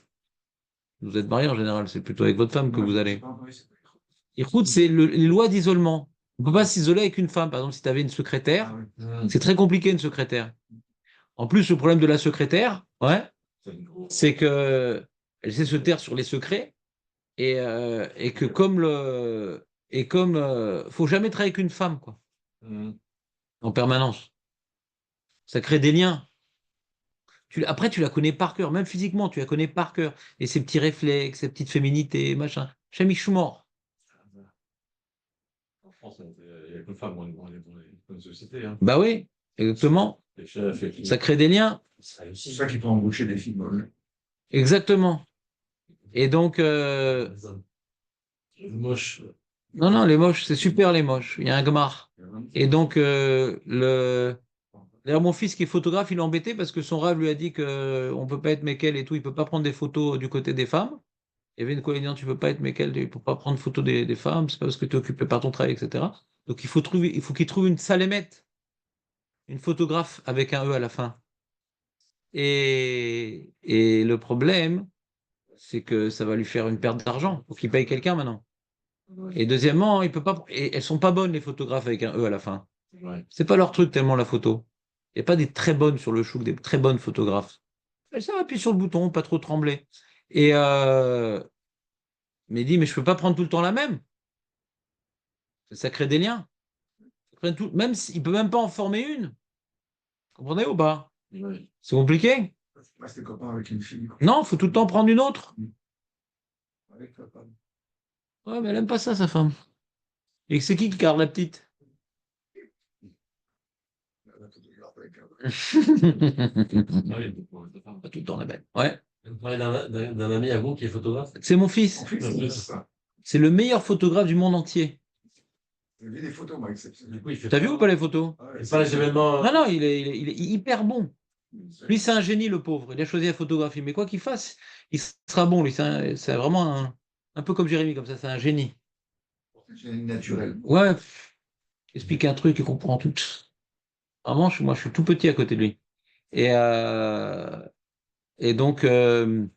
Vous êtes marié en général, c'est plutôt avec votre femme que vous allez. Ihoud, c'est les lois d'isolement. On ne peut pas s'isoler avec une femme. Par exemple, si tu avais une secrétaire, c'est très compliqué une secrétaire. En plus, le problème de la secrétaire, ouais, c'est que elle sait se taire sur les secrets et que faut jamais travailler avec une femme, quoi, en permanence. Ça crée des liens. Après, tu la connais par cœur, même physiquement, tu la connais par cœur. Et ses petits réflexes, ses petites féminités, machin. Chamique Choumor. En France, il n'y a que les femmes dans les sociétés. Hein. Bah oui, exactement. Ça crée des liens. C'est ça qui peut embaucher des filles molles. Exactement. Et donc. Moche. Non, les moches, c'est super les moches. Il y a un gmar. Et donc, d'ailleurs, mon fils qui est photographe, il est embêté parce que son rave lui a dit qu'on ne peut pas être Mekel et tout, il ne peut pas prendre des photos du côté des femmes. Il y avait une collègue disant tu ne peux pas être Mekel, tu ne peux pas prendre photo des femmes, c'est pas parce que tu es occupé par ton travail, etc. Donc il faut qu'il trouve une salémette, une photographe avec un E à la fin. Et le problème, c'est que ça va lui faire une perte d'argent. Il faut qu'il paye quelqu'un maintenant. Et deuxièmement, il peut pas. Et elles sont pas bonnes les photographes avec un E à la fin. Ouais. C'est pas leur truc tellement la photo. Il n'y a pas des très bonnes sur le chouk, des très bonnes photographes. Et ça, appuie sur le bouton, pas trop trembler. Et mais il dit, mais je ne peux pas prendre tout le temps la même. Ça crée des liens. Même s'il ne peut même pas en former une. Vous comprenez ou pas? Ouais. C'est compliqué? Moi, c'était copain avec une fille. Non, il faut tout le temps prendre une autre. Avec la femme. Ouais, mais elle n'aime pas ça, sa femme. Et c'est qui garde la petite? La photographe avec un- Ah oui, pour ta femme. Pas tout le temps la même. Ouais. Vous parlez d'un ami à vous qui est photographe? C'est mon fils. En fait, c'est ça. C'est le meilleur photographe du monde entier. J'ai vu des photos, moi, exceptionnelles. Du coup, il fait T'as vu ou pas les photos? Ah ouais, Il fait pas les événements. Non, non, il est hyper bon. Lui, c'est un génie, le pauvre. Il a choisi la photographie. Mais quoi qu'il fasse, il sera bon. Lui, c'est vraiment un peu comme Jérémy, comme ça. C'est un génie. c'est naturel. Ouais, expliquer un truc, il comprend tout. Vraiment, moi, je suis tout petit à côté de lui. Et, euh, et donc, bon,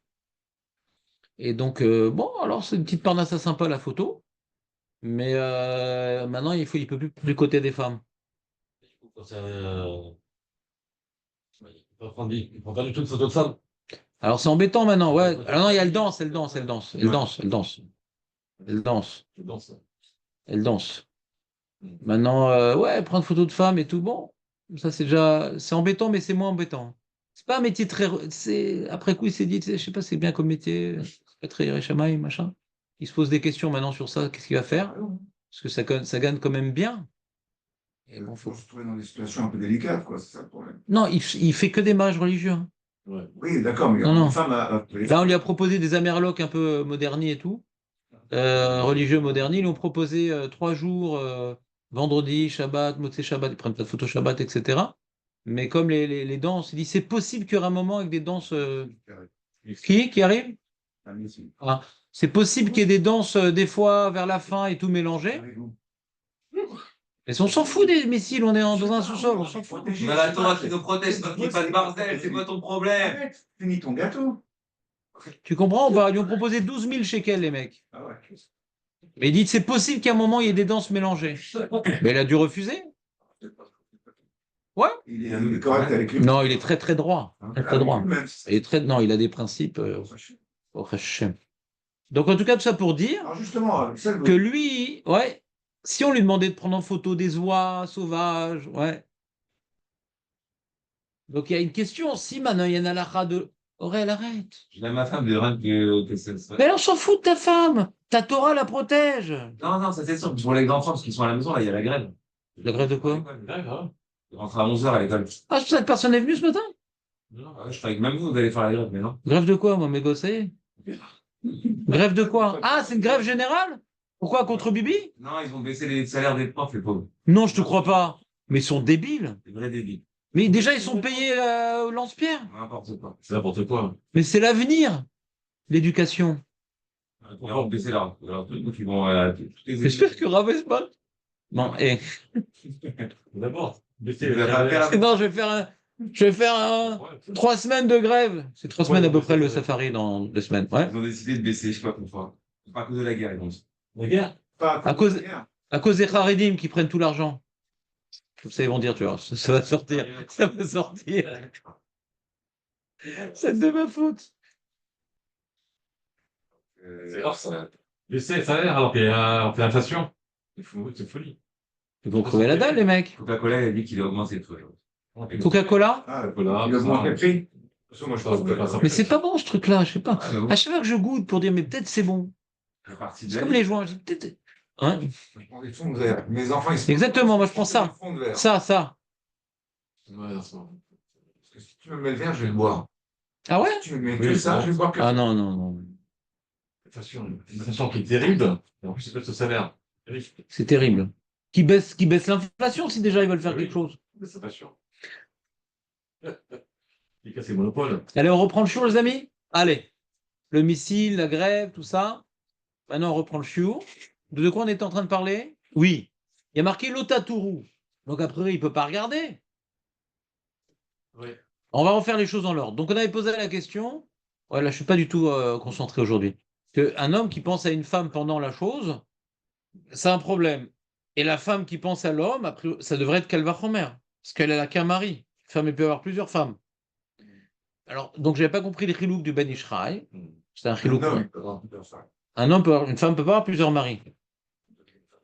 alors, c'est une petite parnasse à sympa, la photo. Mais maintenant, il peut plus du côté des femmes. Quand c'est il prend pas du tout de photos de femme. Alors, c'est embêtant maintenant. Ouais. Alors, non, il y a elle danse, elle danse, elle danse, elle danse, elle danse. Elle danse. Je danse. Elle danse. Maintenant, ouais, prendre photo de femmes et tout, bon, ça c'est embêtant, mais c'est moins embêtant. C'est pas un métier très, après coup, il s'est dit, tu sais, je sais pas, c'est bien comme métier, c'est pas très richamaï, machin. Il se pose des questions maintenant sur ça, qu'est-ce qu'il va faire? Parce que ça gagne quand même bien. Et bon, Il faut se trouver dans des situations un peu délicates, quoi, c'est ça le problème. Non, il fait que des mariages religieux, hein. Ouais. Oui, d'accord, mais Non, non. une femme Là, on lui a proposé des amerlocs un peu modernis et tout, religieux modernis. Ils lui ont proposé 3 jours, vendredi, Shabbat, Motzei Shabbat, ils prennent pas de photos Shabbat, etc. Mais comme les danses, il dit c'est possible qu'il y aura un moment avec des danses. Qui arrive? Ah, c'est possible qu'il y ait des danses des fois vers la fin et tout mélangé. Mais on s'en fout des missiles, on est dans un sous-sol, on s'en fout. On a la Torah qui nous protège, toi qui pas de bordel, c'est quoi ton problème? Arrête, finis ton gâteau. Tu comprends? Ils lui ont proposé 12 000 shekels, les mecs. Ah ouais. Mais il dit c'est possible qu'à un moment il y ait des danses mélangées. Mais il a dû refuser. Ouais. Il est correct avec lui. Non, il est très très droit. Très, très droit. Non, il a des principes. Au Hashem. Donc en tout cas, tout ça pour dire Alors justement, celle que lui, ouais, si on lui demandait de prendre en photo des oies sauvages, ouais. Donc il y a une question, si maintenant il y a une halakha de Aurel, arrête. Je l'aime ma femme, de rien que ça soit. Mais on s'en fout de ta femme. Ta Torah la protège. Non, non, ça c'est sûr. Pour les enfants, parce qu'ils sont à la maison, là, il y a la grève. La grève de quoi? D'accord. Ils rentrent à 11h à l'école. Ah, cette personne est venue ce matin? Ah ouais, je croyais que même vous allez faire la grève, mais non. Grève de quoi, moi, mes gosses, ça y est. Grève de quoi? Ah, c'est une grève générale? Pourquoi, contre Bibi? Non, ils ont baissé les salaires des profs, les pauvres. Non, je te crois pas. Mais ils sont débiles. Des vrais débiles. Mais déjà, ils sont payés au lance-pierre. N'importe quoi. C'est n'importe quoi. Mais c'est l'avenir, l'éducation. Ils vont baisser leur truc, donc ils vont. Toutes les J'espère que Rav se bat. Non, et... D'abord, baisser Vous avez pas fait la- non, je vais faire 3 semaines de grève. C'est 3 semaines à peu près le safari dans 2 semaines. Ouais. Ils ont décidé de baisser, je sais pas pourquoi. Pas à cause de la guerre, ils vont. La guerre. pas À cause- À cause des Haredim qui prennent tout l'argent. Comme ça, ils vont dire, tu vois, ça va sortir. Ça va sortir. C'est de ma faute. C'est hors ça. Baisser le salaire alors qu'il y a l'inflation. C'est folie. Ils vont crever la dalle, les mecs. Coca-Cola, il a dit qu'il a augmenté le truc. Coca-Cola? Ah, Voilà, il augmente ça. le prix. De toute façon, moi, je pense que Mais c'est pas bon, ce truc-là, je sais pas. Ah, mais bon, À chaque fois que je goûte pour dire, mais peut-être c'est bon. la partie de C'est la comme vie. les joints. Je dis, peut-être. Hein? je prends des fonds de verre. Mes enfants, ils se Exactement, moi, je prends ça. Des fonds de verre. Ça. Ouais, ça. Parce que si tu me mets le verre, je vais le boire. Ah ouais? Si tu me mets Oui, que ça, bon. je vais boire que Ah non, non, non. L'inflation qui est terrible. Et en plus, c'est pas ce salaire. C'est terrible. Qui baisse l'inflation si déjà ils veulent faire Oui. quelque chose. C'est pas sûr. Il casse les monopoles. Allez, on reprend le chiot, les amis? Allez. Le missile, la grève, tout ça. Maintenant, on reprend le chiot. De quoi on était en train de parler? Oui. Il y a marqué l'Otatourou. Donc, après, il ne peut pas regarder. Oui. On va refaire les choses dans l'ordre. Donc, on avait posé la question. Ouais, là, je ne suis pas du tout concentré aujourd'hui. Un homme qui pense à une femme pendant la chose, c'est un problème. Et la femme qui pense à l'homme, après, ça devrait être Calva Romer. Parce qu'elle a qu'un mari. femme, il peut avoir plusieurs femmes. Alors, donc, je n'avais pas compris les chilouks du Ben Ishraï. C'est un chilouk. Une femme peut pas avoir plusieurs maris.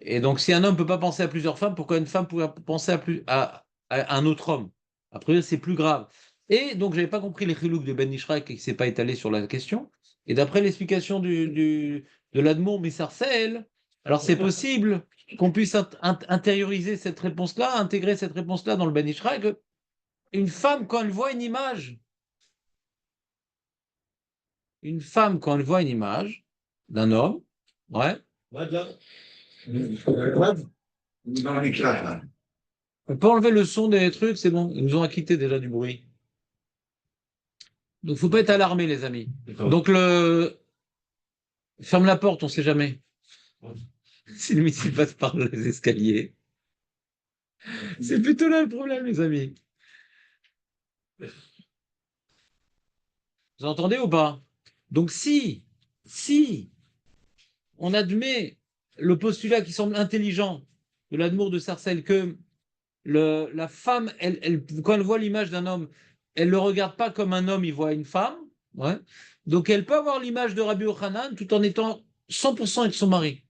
Et donc, si un homme ne peut pas penser à plusieurs femmes, pourquoi une femme pourrait penser à un autre homme? Après, c'est plus grave. Et donc, je n'avais pas compris les chilouks de Ben Ishraï qui ne s'est pas étalé sur la question. Et d'après l'explication de l'Admour Missarcel, alors c'est possible qu'on puisse intérioriser cette réponse-là, intégrer cette réponse-là dans le Ben Ishraï, que une femme, quand elle voit une image, d'un homme, ouais, Dans l'éclat, là. on peut enlever le son des trucs, c'est bon, ils nous ont acquitté déjà du bruit. Donc, faut pas être alarmé, les amis. Donc, ferme la porte, on sait jamais. Si le missile passe par les escaliers. C'est plutôt là le problème, les amis. Vous entendez ou pas? Donc, si on admet le postulat qui semble intelligent de l'Admour de Sarcelles, que la femme, quand elle voit l'image d'un homme, elle ne le regarde pas comme un homme, il voit une femme. Ouais. Donc, elle peut avoir l'image de Rabbi Yochanan tout en étant 100% avec son mari.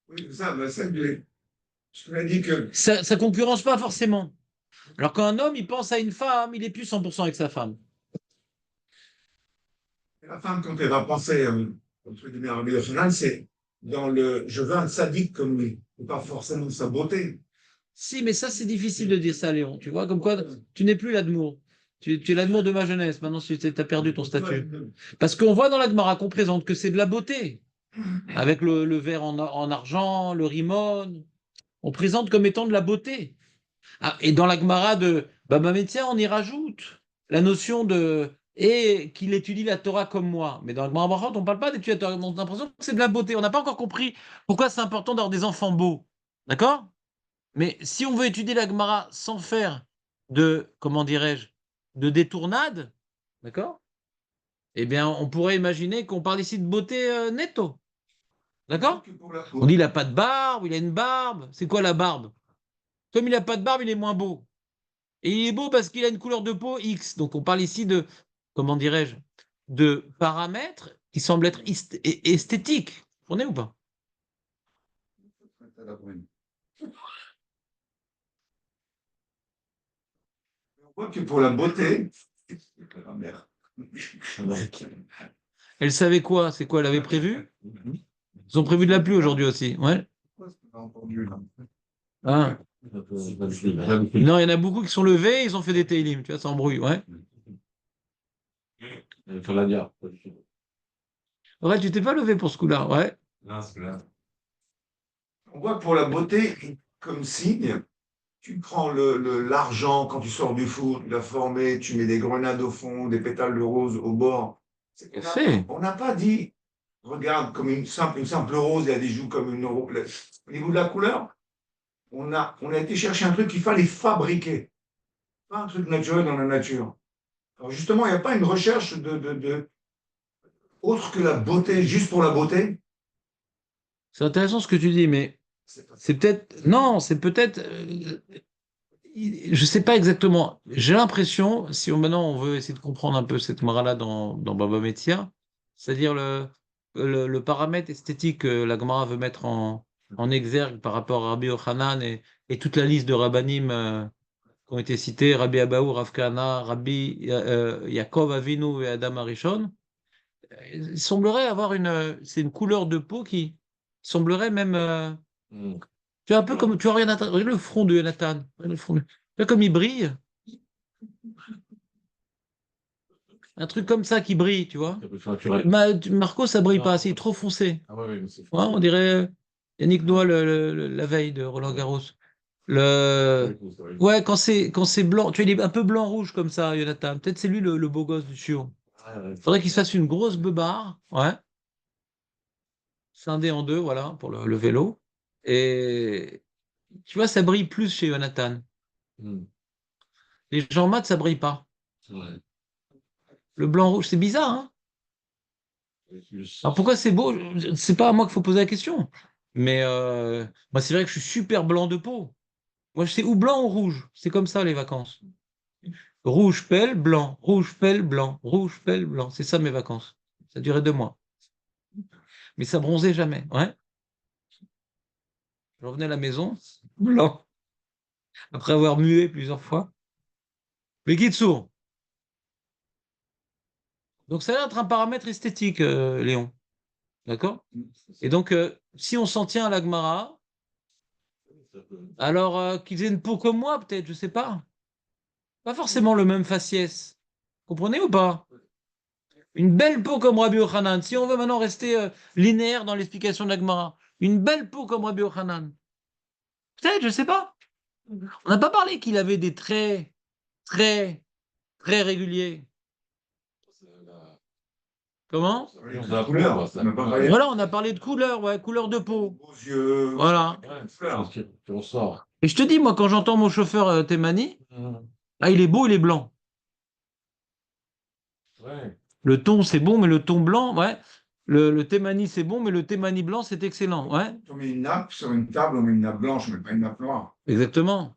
Oui, ça, je te l'ai dit que Ça ne concurrence pas forcément. Alors qu'un homme, il pense à une femme, il est plus 100% avec sa femme. la femme, quand elle va penser entre guillemets, à Rabbi Yochanan, c'est dans le je veux un sadique comme lui, et pas forcément sa beauté. Si, mais ça, c'est difficile de dire ça, Léon. Tu vois, comme quoi, tu n'es plus l'Admour. Tu es l'Admour de ma jeunesse. Maintenant, tu as perdu ton statut. Parce qu'on voit dans la Gemara qu'on présente que c'est de la beauté. Avec le verre en argent, le rimon. On présente comme étant de la beauté. Ah, et dans la Gemara de Baba Metzia, on y rajoute la notion de et qu'il étudie la Torah comme moi. Mais dans la Gemara Brachot, on ne parle pas d'étudier la Torah. On a l'impression que c'est de la beauté. On n'a pas encore compris pourquoi c'est important d'avoir des enfants beaux. D'accord? Mais si on veut étudier la Gemara sans faire de, comment dirais-je, de détournade, d'accord? Eh bien, on pourrait imaginer qu'on parle ici de beauté netto. D'accord? On dit il n'a pas de barbe, il a une barbe. C'est quoi la barbe? Comme il n'a pas de barbe, il est moins beau. Et il est beau parce qu'il a une couleur de peau X. Donc on parle ici de, comment dirais-je, de paramètres qui semblent être esthétiques. Vous comprenez ou pas? On voit que pour la beauté, Elle savait quoi? C'est quoi? Elle avait prévu? Ils ont prévu de la pluie aujourd'hui aussi. Ouais. Ah. Non, il y en a beaucoup qui sont levés, ils ont fait des télim, tu vois, sans bruit. Ouais. Sur la dia. Ouais, tu t'es pas levé pour ce coup-là. Ouais. Non, c'est là. on voit que pour la beauté, comme signe, tu prends l'argent quand tu sors du four, tu l'as formé, tu mets des grenades au fond, des pétales de rose au bord. On n'a pas dit, regarde, comme une simple rose, il y a des joues comme une rose. Au niveau de la couleur, on a été chercher un truc qu'il fallait fabriquer, pas un truc naturel dans la nature. Alors justement, il n'y a pas une recherche autre que la beauté, juste pour la beauté. C'est intéressant ce que tu dis, mais c'est peut-être. Non, c'est peut-être. Je sais pas exactement. J'ai l'impression, si maintenant on veut essayer de comprendre un peu cette Gemara-là dans Baba Metzia, c'est-à-dire le paramètre esthétique que la Gemara veut mettre en exergue par rapport à Rabbi Yochanan et toute la liste de rabbanim qui ont été cités, Rabbi Abahu, Rav Kahana, Rabbi Yaakov Avinu et Adam Arishon, il semblerait avoir c'est une couleur de peau qui semblerait même, tu vois, un peu comme, tu vois, regarde le front de Jonathan, regarde le front tu vois comme il brille, un truc comme ça qui brille, tu vois. Marco, ça brille pas, c'est trop foncé. Ah ouais, mais c'est Ouais, on dirait Yannick Noah la veille de Roland Garros. Ouais, quand c'est blanc, tu vois, il est un peu blanc-rouge comme ça, Jonathan. Peut-être c'est lui le beau gosse du chiot. Faudrait qu'il se fasse une grosse beubare, ouais, scindée en deux, voilà, pour le vélo. Et tu vois, ça brille plus chez Jonathan. Les gens mat, ça brille pas. Ouais. Le blanc-rouge, c'est bizarre, hein? Alors pourquoi c'est beau? C'est pas à moi qu'il faut poser la question. Mais moi, c'est vrai que je suis super blanc de peau. Moi, je sais ou blanc ou rouge. C'est comme ça, les vacances. rouge, pelle, blanc, rouge, pelle, blanc, rouge, pelle, blanc. C'est ça mes vacances. Ça durait 2 mois. Mais ça bronzait jamais. Ouais. Je revenais à la maison, blanc, après avoir mué plusieurs fois. Mais Kitsour. Donc ça a l'air d'être un paramètre esthétique, Léon. D'accord? Et donc, si on s'en tient à la Gemara, alors qu'ils aient une peau comme moi, peut-être, je sais pas. Pas forcément le même faciès. Comprenez ou pas? Une belle peau comme Rabbi Yochanan. Si on veut maintenant rester linéaire dans l'explication de la Gemara, une belle peau comme Rabbi Yochanan. Peut-être, je sais pas. On n'a pas parlé qu'il avait des traits très, très réguliers. Comment? Oui, la couleur, ça m'a pas parlé. Voilà, on a parlé de couleur, ouais, couleur de peau. Beaux yeux. Voilà. Ouais, c'est ce qui ressort. Et je te dis, moi, quand j'entends mon chauffeur Temani, ah, il est beau, il est blanc. Ouais. Le thon, c'est bon, mais le thon blanc, ouais. Le Temani, c'est bon, mais le Temani blanc, c'est excellent. Ouais, On met une nappe sur une table, on met une nappe blanche, mais pas une nappe noire. exactement.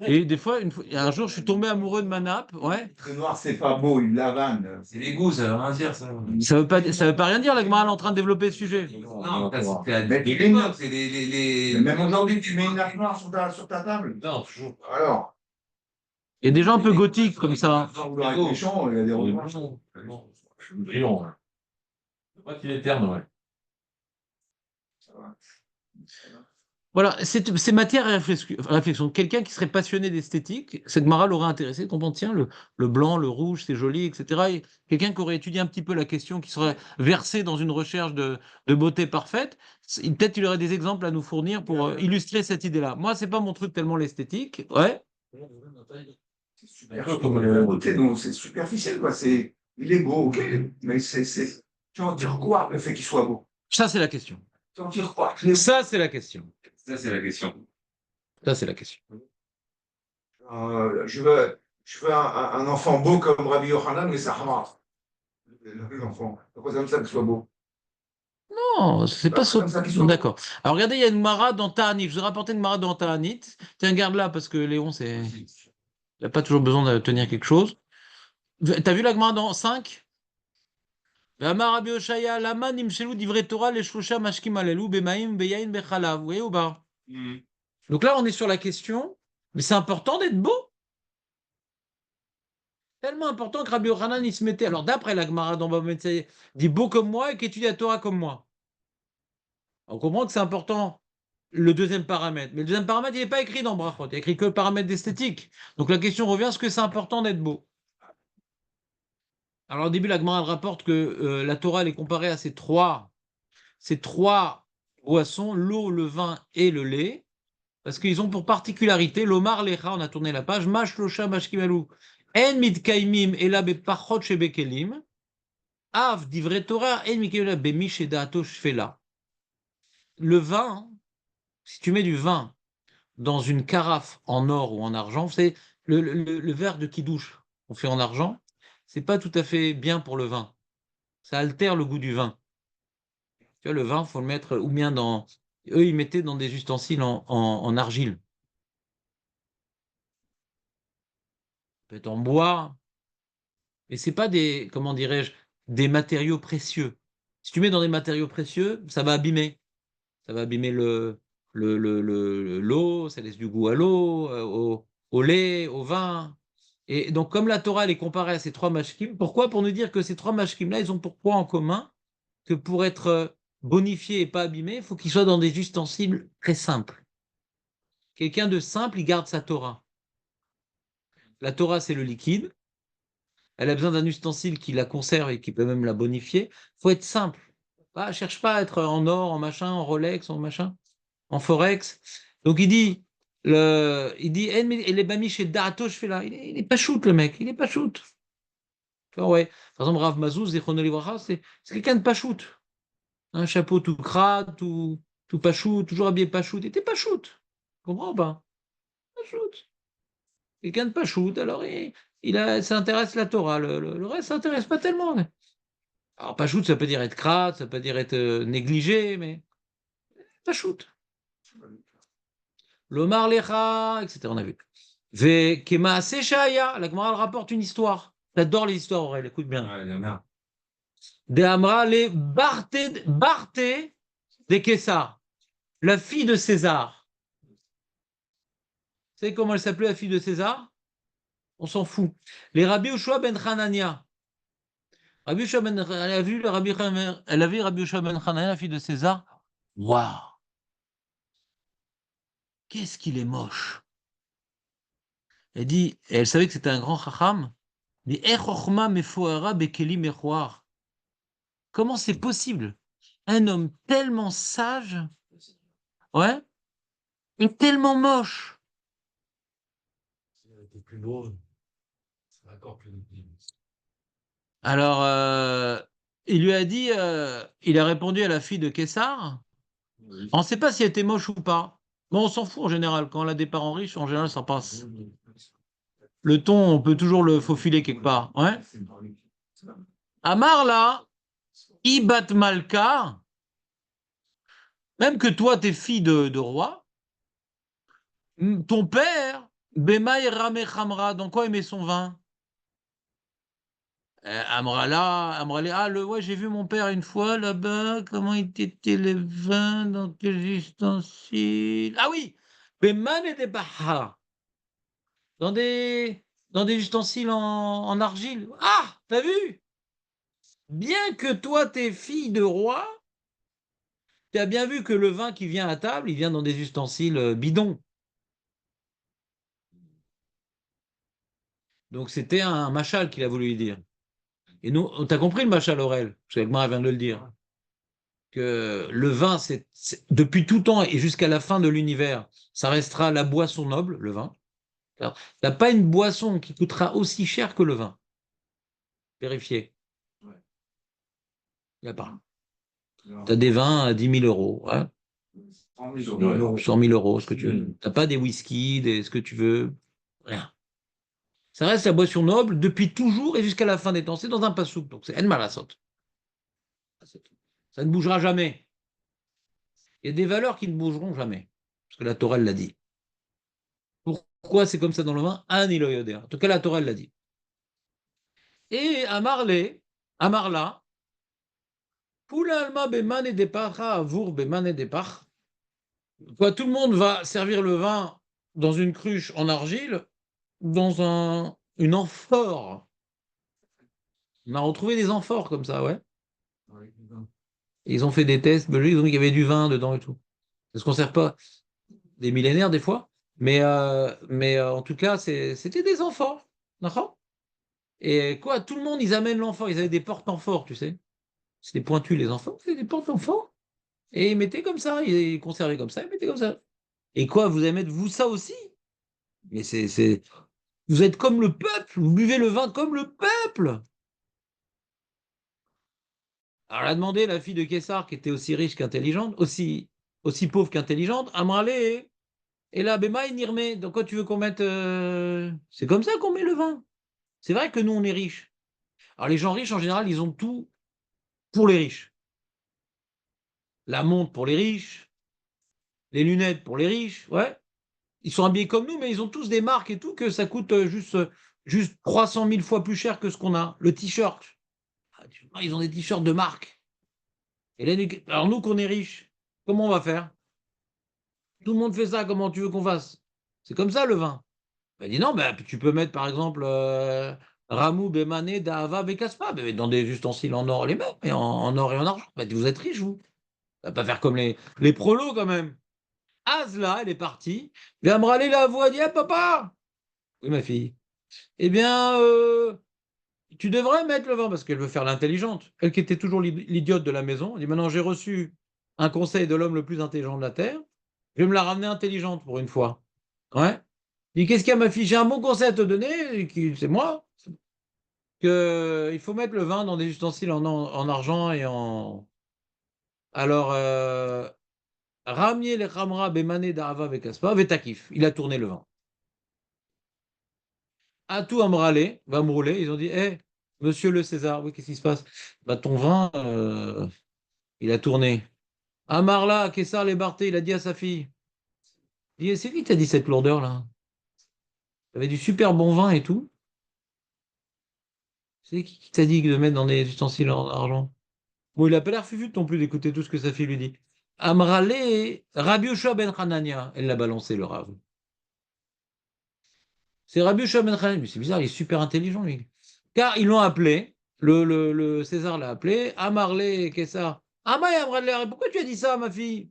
Et des fois, un jour, je suis tombé amoureux de ma nappe. Ouais. Le noir, c'est pas beau, une lavane. C'est les goûts, ça veut rien dire, ça. Ça veut pas rien dire, la Gemara est en train de développer ce sujet. Non, ça, c'était à Mais tu mets l'époque, c'est les... Mais même aujourd'hui, tu mets une nappe noire sur ta table. Non, toujours. Alors, Il y a des gens un peu gothiques comme ça. avec les champs, il y a des rouges. Je suis brillant. Hein. C'est pas qu'il est terne, ouais. Ça va. Voilà, c'est matière à réflexion. Quelqu'un qui serait passionné d'esthétique, cette Gemara l'aurait intéressé, comprendre, tiens, le blanc, le rouge, c'est joli, etc. Et quelqu'un qui aurait étudié un petit peu la question, qui serait versé dans une recherche de beauté parfaite, peut-être il aurait des exemples à nous fournir pour illustrer cette idée-là. Moi, c'est pas mon truc tellement l'esthétique. Ouais. C'est super. La beauté, donc c'est superficiel, quoi. Il est beau, ok, mais tu en tires quoi, le fait qu'il soit beau? Ça, c'est la question. Tu en tires quoi? Ça, c'est la question. Ça, c'est la question. Ça, c'est la question. Je veux un enfant beau comme Rabbi Yochanan, mais ça rare. L'enfant. Pourquoi c'est comme ça qu'il soit beau? Non, c'est pas Comme ça qu'ils sont- D'accord. Alors, regardez, il y a une Mara dans Ta'anit. Je vous ai rapporté une Mara dans Ta'anit. Tiens, garde-la, parce que Léon, il n'a pas toujours besoin de tenir quelque chose. T'as vu la Gemara dans 5? Amar Rabbi Oshaya, lama nimshelu divrei Torah les shlosha mashkim alelu bemaim beyain bechalav. Vous voyez ou pas? Donc là, on est sur la question, mais c'est important d'être beau. Tellement important que Rabbi Yochanan, il se mettait. Alors, d'après la Gemara dans Baba Metzia, dit beau comme moi et qui étudie la Torah comme moi. On comprend que c'est important le deuxième paramètre. Mais le deuxième paramètre, il n'est pas écrit dans Brachot. Il n'y a écrit que le paramètre d'esthétique. Donc la question revient, est-ce que c'est important d'être beau? Alors au début, la Gemara rapporte que la Torah elle est comparée à ces trois boissons, l'eau, le vin et le lait, parce qu'ils ont pour particularité, l'omar lecha, on a tourné la page, mash losha mashkimalu, en mitkaimim ela bepachot shebekelim, av divrei Torah en mitkaimim bemi shedaato shfela. Le vin, si tu mets du vin dans une carafe en or ou en argent, c'est le verre de kidouche qu'on fait en argent, c'est pas tout à fait bien pour le vin. Ça altère le goût du vin. Tu vois, le vin, faut le mettre ou bien dans. Eux, ils mettaient dans des ustensiles en argile. Peut-être en bois. Mais c'est pas des, comment dirais-je, des matériaux précieux. Si tu mets dans des matériaux précieux, ça va abîmer. Ça va abîmer l'eau, ça laisse du goût à l'eau, au lait, au vin. Et donc, comme la Torah elle est comparée à ces trois mashkim, pourquoi? Pour nous dire que ces trois mashkim-là, ils ont pour point en commun que pour être bonifiés et pas abîmés, il faut qu'ils soient dans des ustensiles très simples. Quelqu'un de simple, il garde sa Torah. La Torah, c'est le liquide. Elle a besoin d'un ustensile qui la conserve et qui peut même la bonifier. Il faut être simple. Cherche pas à être en or, en machin, en Rolex, en machin, en Forex. Donc il dit, et les bamis chez Da'ato, je fais là. Il est pas shoot, le mec. Il est pas shoot. Ouais. Par exemple, Rav Mazouz, c'est quelqu'un de pas shoot. Un chapeau tout crade, tout pas shoot, toujours habillé pas shoot. Il était pas shoot. Tu comprends pas? Pas shoot. Quelqu'un de pas shoot, alors ça intéresse la Torah. Le reste, ça intéresse pas tellement. Alors, pas shoot, ça peut dire être crade, ça peut dire être négligé, mais pas shoot. L'Omar Lecha, etc. On a vu. Ve Kemaase Shaya, la Gemara elle rapporte une histoire. T'adores les histoires, Aurèle, écoute bien. Ouais, la merde. De Amra les Barthé de Kessar, la fille de César. Vous savez comment elle s'appelait, la fille de César? On s'en fout. Les Rabbi Ushua ben Hanania. Rabbi Ushua ben, elle a vu Rabbi Ushua ben Hanania, la fille de César. Waouh! Qu'est-ce qu'il est moche! Elle dit, et elle savait que c'était un grand chacham. Elle dit, Eh chochma mefoara bekeli mechoar. Comment c'est possible? Un homme tellement sage, ouais, et tellement moche. C'était plus beau. C'est encore plus beau. Alors, il lui a dit, il a répondu à la fille de Kessar. Oui. On ne sait pas si elle était moche ou pas. Bon, on s'en fout en général. Quand on a des parents riches, en général, ça passe. Le ton, on peut toujours le faufiler quelque part. Ouais. Amar là, Ibat Malka, même que toi, t'es fille de roi, ton père, Bemaï Rame Khamra, dans quoi il met son vin? Amrala, ouais, j'ai vu mon père une fois là-bas, comment était le vin, dans quel ustensile? Ah oui, Beman et des Baha, dans des, dans des ustensiles en argile. Ah, t'as vu? Bien que toi, t'es fille de roi, tu as bien vu que le vin qui vient à table, il vient dans des ustensiles bidons. Donc c'était un machal qu'il a voulu lui dire. Et nous, t'as compris le machal Aurel, parce que moi, vient de le dire. Que le vin, depuis tout temps et jusqu'à la fin de l'univers, ça restera la boisson noble, le vin. Tu n'as pas une boisson qui coûtera aussi cher que le vin. Vérifiez. Il n'y a pas. Tu as des vins à 10 000 euros. Ouais. 100 000 euros. 100 000 euros, ce que tu veux. Tu n'as pas des whisky, ce que tu veux. Rien. Ça reste la boisson noble depuis toujours et jusqu'à la fin des temps. C'est dans un passouk, donc c'est En Malasot. Ça ne bougera jamais. Il y a des valeurs qui ne bougeront jamais. Parce que la Torah l'a dit. Pourquoi c'est comme ça dans le vin? Ani lo yodea. En tout cas, la Torah l'a dit. Et Amarla, Poula alma beman et depacha avour beman et depach. Quoi, tout le monde va servir le vin dans une cruche en argile, dans une amphore. On a retrouvé des amphores comme ça, ouais. Ils ont fait des tests, mais ils ont dit qu'il y avait du vin dedans et tout. Ça se conserve pas des millénaires des fois, mais en tout cas, c'était des amphores. D'accord. Et quoi, tout le monde, ils amènent l'amphore. Ils avaient des portes amphores, tu sais. C'était pointu, les enfants. C'était des portes amphores. Et ils mettaient comme ça. Ils conservaient comme ça. Ils mettaient comme ça. Et quoi, vous allez mettre, vous, ça aussi? Mais vous êtes comme le peuple. Vous buvez le vin comme le peuple. Alors, elle a demandé, la fille de Kessar, qui était aussi riche qu'intelligente, aussi pauvre qu'intelligente, Amrale. Et là, Bema et Nirme. Donc, quoi, tu veux qu'on mette. C'est comme ça qu'on met le vin. C'est vrai que nous, on est riches. Alors, les gens riches, en général, ils ont tout pour les riches. La montre pour les riches, les lunettes pour les riches, ouais. Ils sont habillés comme nous, mais ils ont tous des marques et tout, que ça coûte juste 300 000 fois plus cher que ce qu'on a. Le t-shirt. Ils ont des t-shirts de marque. Et là, alors nous, qu'on est riches, comment on va faire? Tout le monde fait ça, comment tu veux qu'on fasse? C'est comme ça le vin. Elle dit non, ben, tu peux mettre par exemple Ramou, Bemané, Dahava, Bekaspa, dans des ustensiles en or les mêmes, et en or et en argent. Ben, vous êtes riches, vous. Ça va pas faire comme les prolos quand même. Azla, elle est partie. Viens me râler la voix, dit ah, papa. Oui, ma fille. Eh bien, tu devrais mettre le vin parce qu'elle veut faire l'intelligente. Elle qui était toujours l'idiote de la maison. Elle dit maintenant, j'ai reçu un conseil de l'homme le plus intelligent de la Terre. Je vais me la ramener intelligente pour une fois. Ouais. Il dit qu'est-ce qu'il y a, ma fille? J'ai un bon conseil à te donner. C'est moi. Il faut mettre le vin dans des ustensiles en argent et en. Alors, Ramier le Khamra Bemane Da'ava Vekaspa, Vetakif. Il a tourné le vin. À tout Amrale, va me rouler. Ils ont dit, hé, monsieur le César, oui, qu'est-ce qui se passe? Bah, ton vin, il a tourné. Amarla, Kessar les Barthé, il a dit à sa fille. Il dit, c'est qui t'a dit cette lourdeur-là? Il y avait du super bon vin et tout. C'est qui t'a dit de mettre dans des ustensiles en argent? Bon, il a pas l'air fufute non plus d'écouter tout ce que sa fille lui dit. Amrale, Rabbi Yoshua ben Hanania, elle l'a balancé le Rav. C'est Rabbi Yoshua ben Hanania, mais c'est bizarre, il est super intelligent lui. Car ils l'ont appelé, le César l'a appelé, Amarle, qu'est-ce ça? Amay Amrale, pourquoi tu as dit ça, ma fille?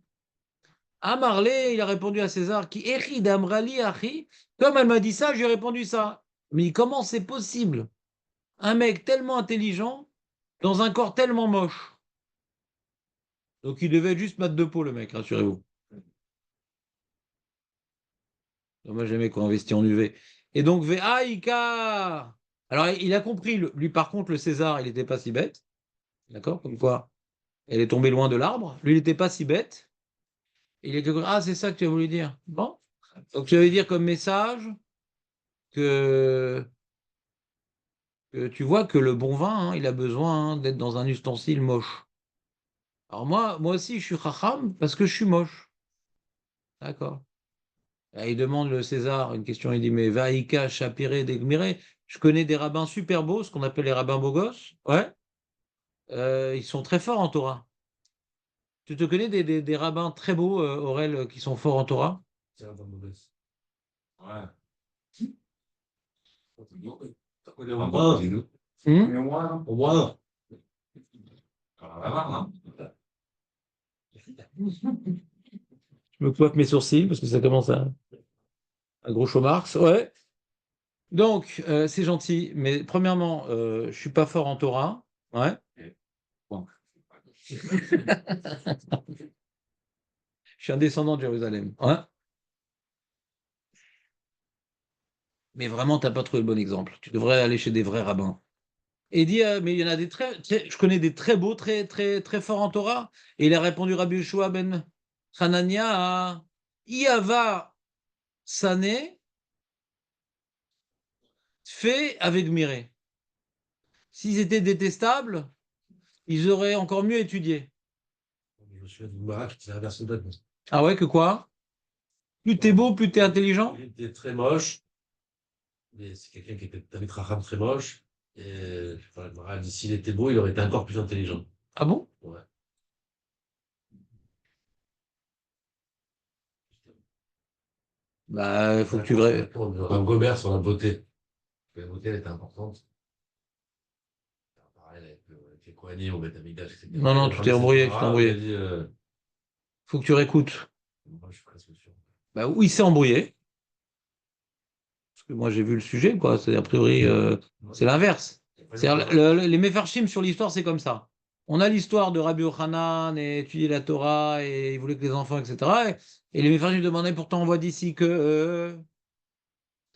Amarle, il a répondu à César, qui Echi d'Amrali Achi, comme elle m'a dit ça, j'ai répondu ça. Mais comment c'est possible? Un mec tellement intelligent dans un corps tellement moche. Donc il devait être juste mat de peau, le mec, rassurez-vous. Moi, j'aimais qu'on investit en UV. Et donc, VAIK. Alors, il a compris, lui, par contre, le César, il n'était pas si bête. D'accord? Comme quoi, elle est tombée loin de l'arbre. Lui, il n'était pas si bête. Il est ah, c'est ça que tu as voulu dire. Bon. Donc, tu veux dire comme message que, que tu vois que le bon vin, hein, il a besoin d'être dans un ustensile moche. Alors, moi aussi, je suis chacham parce que je suis moche. D'accord? Il demande le César une question, il dit, mais Vaïka, Chapiré, Degmiré, je connais des rabbins super beaux, ce qu'on appelle les rabbins beaux gosses. Ouais. Ils sont très forts en Torah. Tu te connais des rabbins très beaux, Aurel, qui sont forts en Torah? C'est un peu mauvaise. Ouais. T'as connu au moins un, Hmm. au moins un. Je me coiffe mes sourcils parce que ça commence à gros Marx. Ouais. Donc, c'est gentil, mais premièrement, je suis pas fort en Torah. Ouais. Bon. Je suis un descendant de Jérusalem. Ouais. Mais vraiment, tu n'as pas trouvé le bon exemple. Tu devrais aller chez des vrais rabbins. Et il dit, mais il y en a je connais des très beaux, très, très, très forts en Torah. Et il a répondu Rabbi Yeshua ben Hanania à Iava Sané, fait avec Miré. S'ils étaient détestables, ils auraient encore mieux étudié. Je me souviens du Barak qui traverse le date. Ah ouais, que quoi? Plus t'es beau, plus t'es intelligent? Il était très moche, mais c'est quelqu'un qui était avec Raham très moche. Et enfin, le Barak dit s'il était beau, il aurait été encore plus intelligent. Ah bon? Ouais. Bah, il faut que tu... vrais. Un Gobert sur la beauté. La beauté, elle était importante. Pareil, avec les Kohanim, au Beth Amikdash, etc. Non, non, tu t'es embrouillé, tu t'es Il a embrouillé. dit, Faut que tu réécoutes. moi, je suis presque sûr. Bah oui, il s'est embrouillé. Parce que moi, j'ai vu le sujet, quoi. C'est a priori, c'est l'inverse. C'est-à-dire, les Mefarshim sur l'histoire, c'est comme ça. On a l'histoire de Rabbi Yochanan et étudier la Torah et il voulait que les enfants, etc. Et les Mefarshim demandaient pourtant on voit d'ici que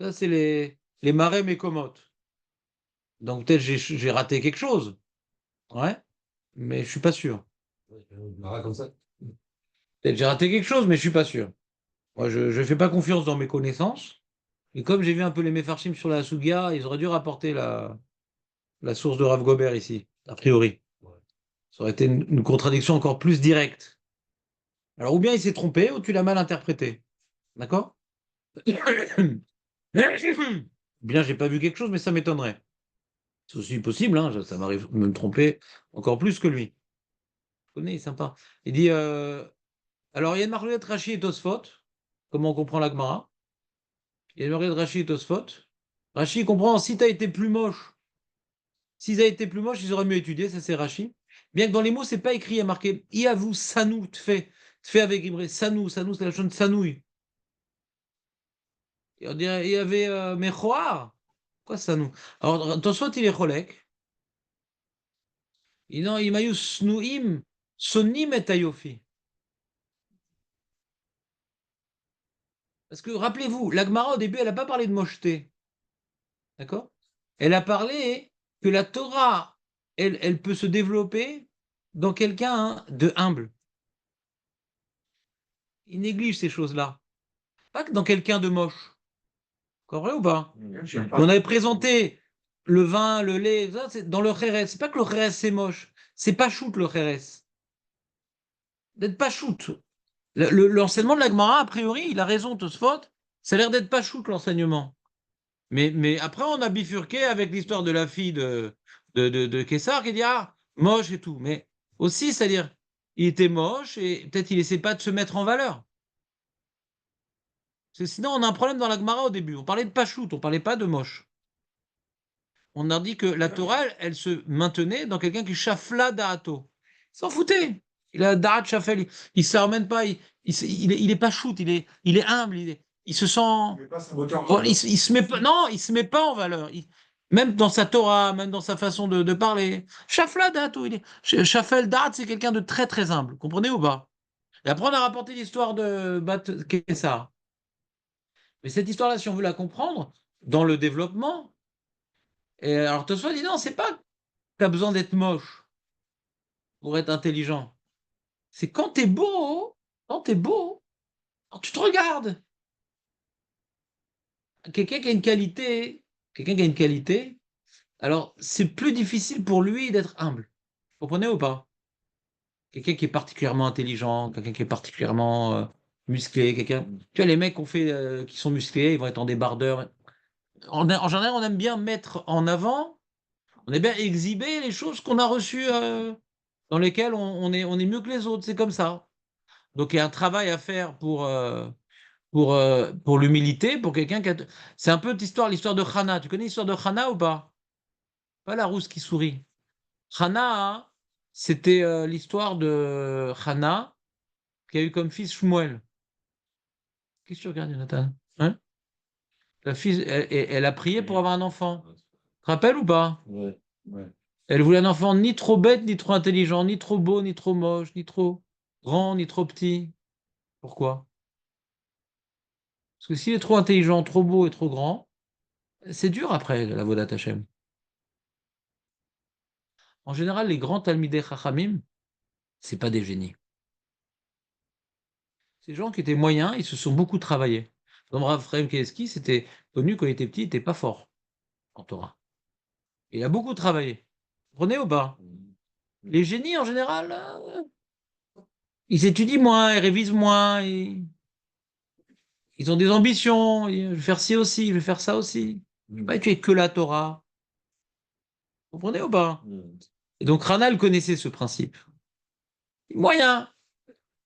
ça, c'est les marais mécomotes. Donc peut-être j'ai raté quelque chose. Ouais, mais je suis pas sûr. Barak comme ça. Peut-être j'ai raté quelque chose, mais je suis pas sûr. Moi, je ne fais pas confiance dans mes connaissances. Et comme j'ai vu un peu les Mefarshim sur la Sugia, ils auraient dû rapporter la source de Rav Gobert ici, a priori. Ça aurait été une contradiction encore plus directe. Alors, ou bien il s'est trompé, ou tu l'as mal interprété. D'accord? Bien, j'ai pas vu quelque chose, mais ça m'étonnerait. C'est aussi possible, hein, ça m'arrive de me tromper encore plus que lui. Je connais, il est sympa. Il dit alors, il y a une marloquette Rashi et Tosfot. Comment on comprend la Gemara? Il y a une marloquette Rashi et Tosfot. Rashi comprend si tu as été plus moche. S'ils avaient été plus moches, ils auraient mieux étudié, ça c'est Rashi. Bien que dans les mots, c'est pas écrit, il y a marqué Iavu Sanou, te fait avec Ibré, Sanou, Sanou, c'est la chaîne de Sanouille. Et on dirait, il y avait Mechoar. Quoi Sanou? Alors, soit il est Cholek. Non, Imayus Snouim, Sonim et Ayofi. Parce que rappelez-vous, l'Agmara au début, elle n'a pas parlé de mocheté. D'accord? Elle a parlé que la Torah, elle peut se développer dans quelqu'un hein, de humble. Il néglige ces choses-là. Pas que dans quelqu'un de moche. Encore vrai ou pas? On avait présenté le vin, le lait, ça, c'est dans le Jerez. C'est pas que le Jerez c'est moche. C'est pas shoot le Jerez. D'être pas shoot. L'enseignement de la Gemara, a priori, il a raison, Tosfot. Ça a l'air d'être pas shoot l'enseignement. Mais après, on a bifurqué avec l'histoire de la fille de Kessar qui dit ah, moche et tout. Mais aussi, c'est-à-dire, il était moche et peut-être il essaie pas de se mettre en valeur. Sinon, on a un problème dans la Gemara au début. On parlait de Pachout, on parlait pas de moche. On a dit que la Torah, elle se maintenait dans quelqu'un qui chafla da'ato. Il s'en foutait. Il a da'at shafel. Il ne se ramène pas. Il est pas shoot. Il est humble. Il se sent. Il met pas sa beauté en Bon, valeur. il se met pas. Non, il se met pas en valeur. Même dans sa Torah, même dans sa façon de parler. Chafla da'ato. Shafel da'at, c'est quelqu'un de très très humble. Vous comprenez ou pas? Et après, on a rapporté l'histoire de Bat Kessar. Mais cette histoire-là, si on veut la comprendre, dans le développement, et alors Tosfot dit non, c'est pas que tu as besoin d'être moche pour être intelligent. C'est quand t'es beau, quand tu te regardes. Quelqu'un qui a une qualité, quelqu'un qui a une qualité, alors c'est plus difficile pour lui d'être humble. Vous comprenez ou pas? Quelqu'un qui est particulièrement intelligent, quelqu'un qui est particulièrement musclé, quelqu'un. Tu vois, les mecs qui sont musclés, ils vont être en débardeur. En général, on aime bien mettre en avant, on aime bien exhiber les choses qu'on a reçues, dans lesquelles on est mieux que les autres. C'est comme ça. Donc, il y a un travail à faire pour l'humilité, pour quelqu'un qui a. C'est un peu l'histoire de Hana. Tu connais l'histoire de Hana ou pas? Pas la rousse qui sourit. Hana, hein, c'était l'histoire de Hana qui a eu comme fils Shmuel. Qu'est-ce que tu regardes, Jonathan? Hein? La fille, elle a prié pour avoir un enfant. Tu te rappelles ou pas? Ouais, ouais. Elle voulait un enfant ni trop bête, ni trop intelligent, ni trop beau, ni trop moche, ni trop grand, ni trop petit. Pourquoi? Parce que s'il est trop intelligent, trop beau et trop grand, c'est dur après la Vodat Hashem. En général, les grands Talmidei Chachamim, c'est pas des génies. Ces gens qui étaient moyens, ils se sont beaucoup travaillés. Comme Rav Chaim Kanievski, c'était connu quand il était petit, il n'était pas fort en Torah. Il a beaucoup travaillé. Vous comprenez ou pas? Les génies, en général, ils étudient moins, ils révisent moins, ils ont des ambitions. Je vais faire ci aussi, je vais faire ça aussi. Je ne vais pas étudier que la Torah. Vous comprenez ou pas? Et donc, Ranal connaissait ce principe. Moyen.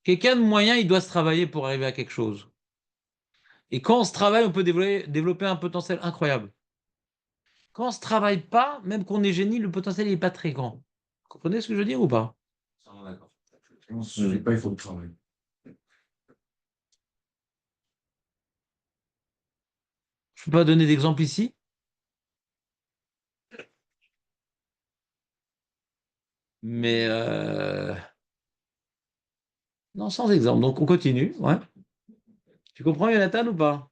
Quelqu'un de moyen, il doit se travailler pour arriver à quelque chose. Et quand on se travaille, on peut développer un potentiel incroyable. Quand on ne se travaille pas, même qu'on est génie, le potentiel n'est pas très grand. Vous comprenez ce que je veux dire ou pas? D'accord. On ne se suffit pas, il faut le travail. Je ne peux pas donner d'exemple ici. Mais non, sans exemple. Donc on continue. Ouais. Tu comprends, Jonathan, ou pas?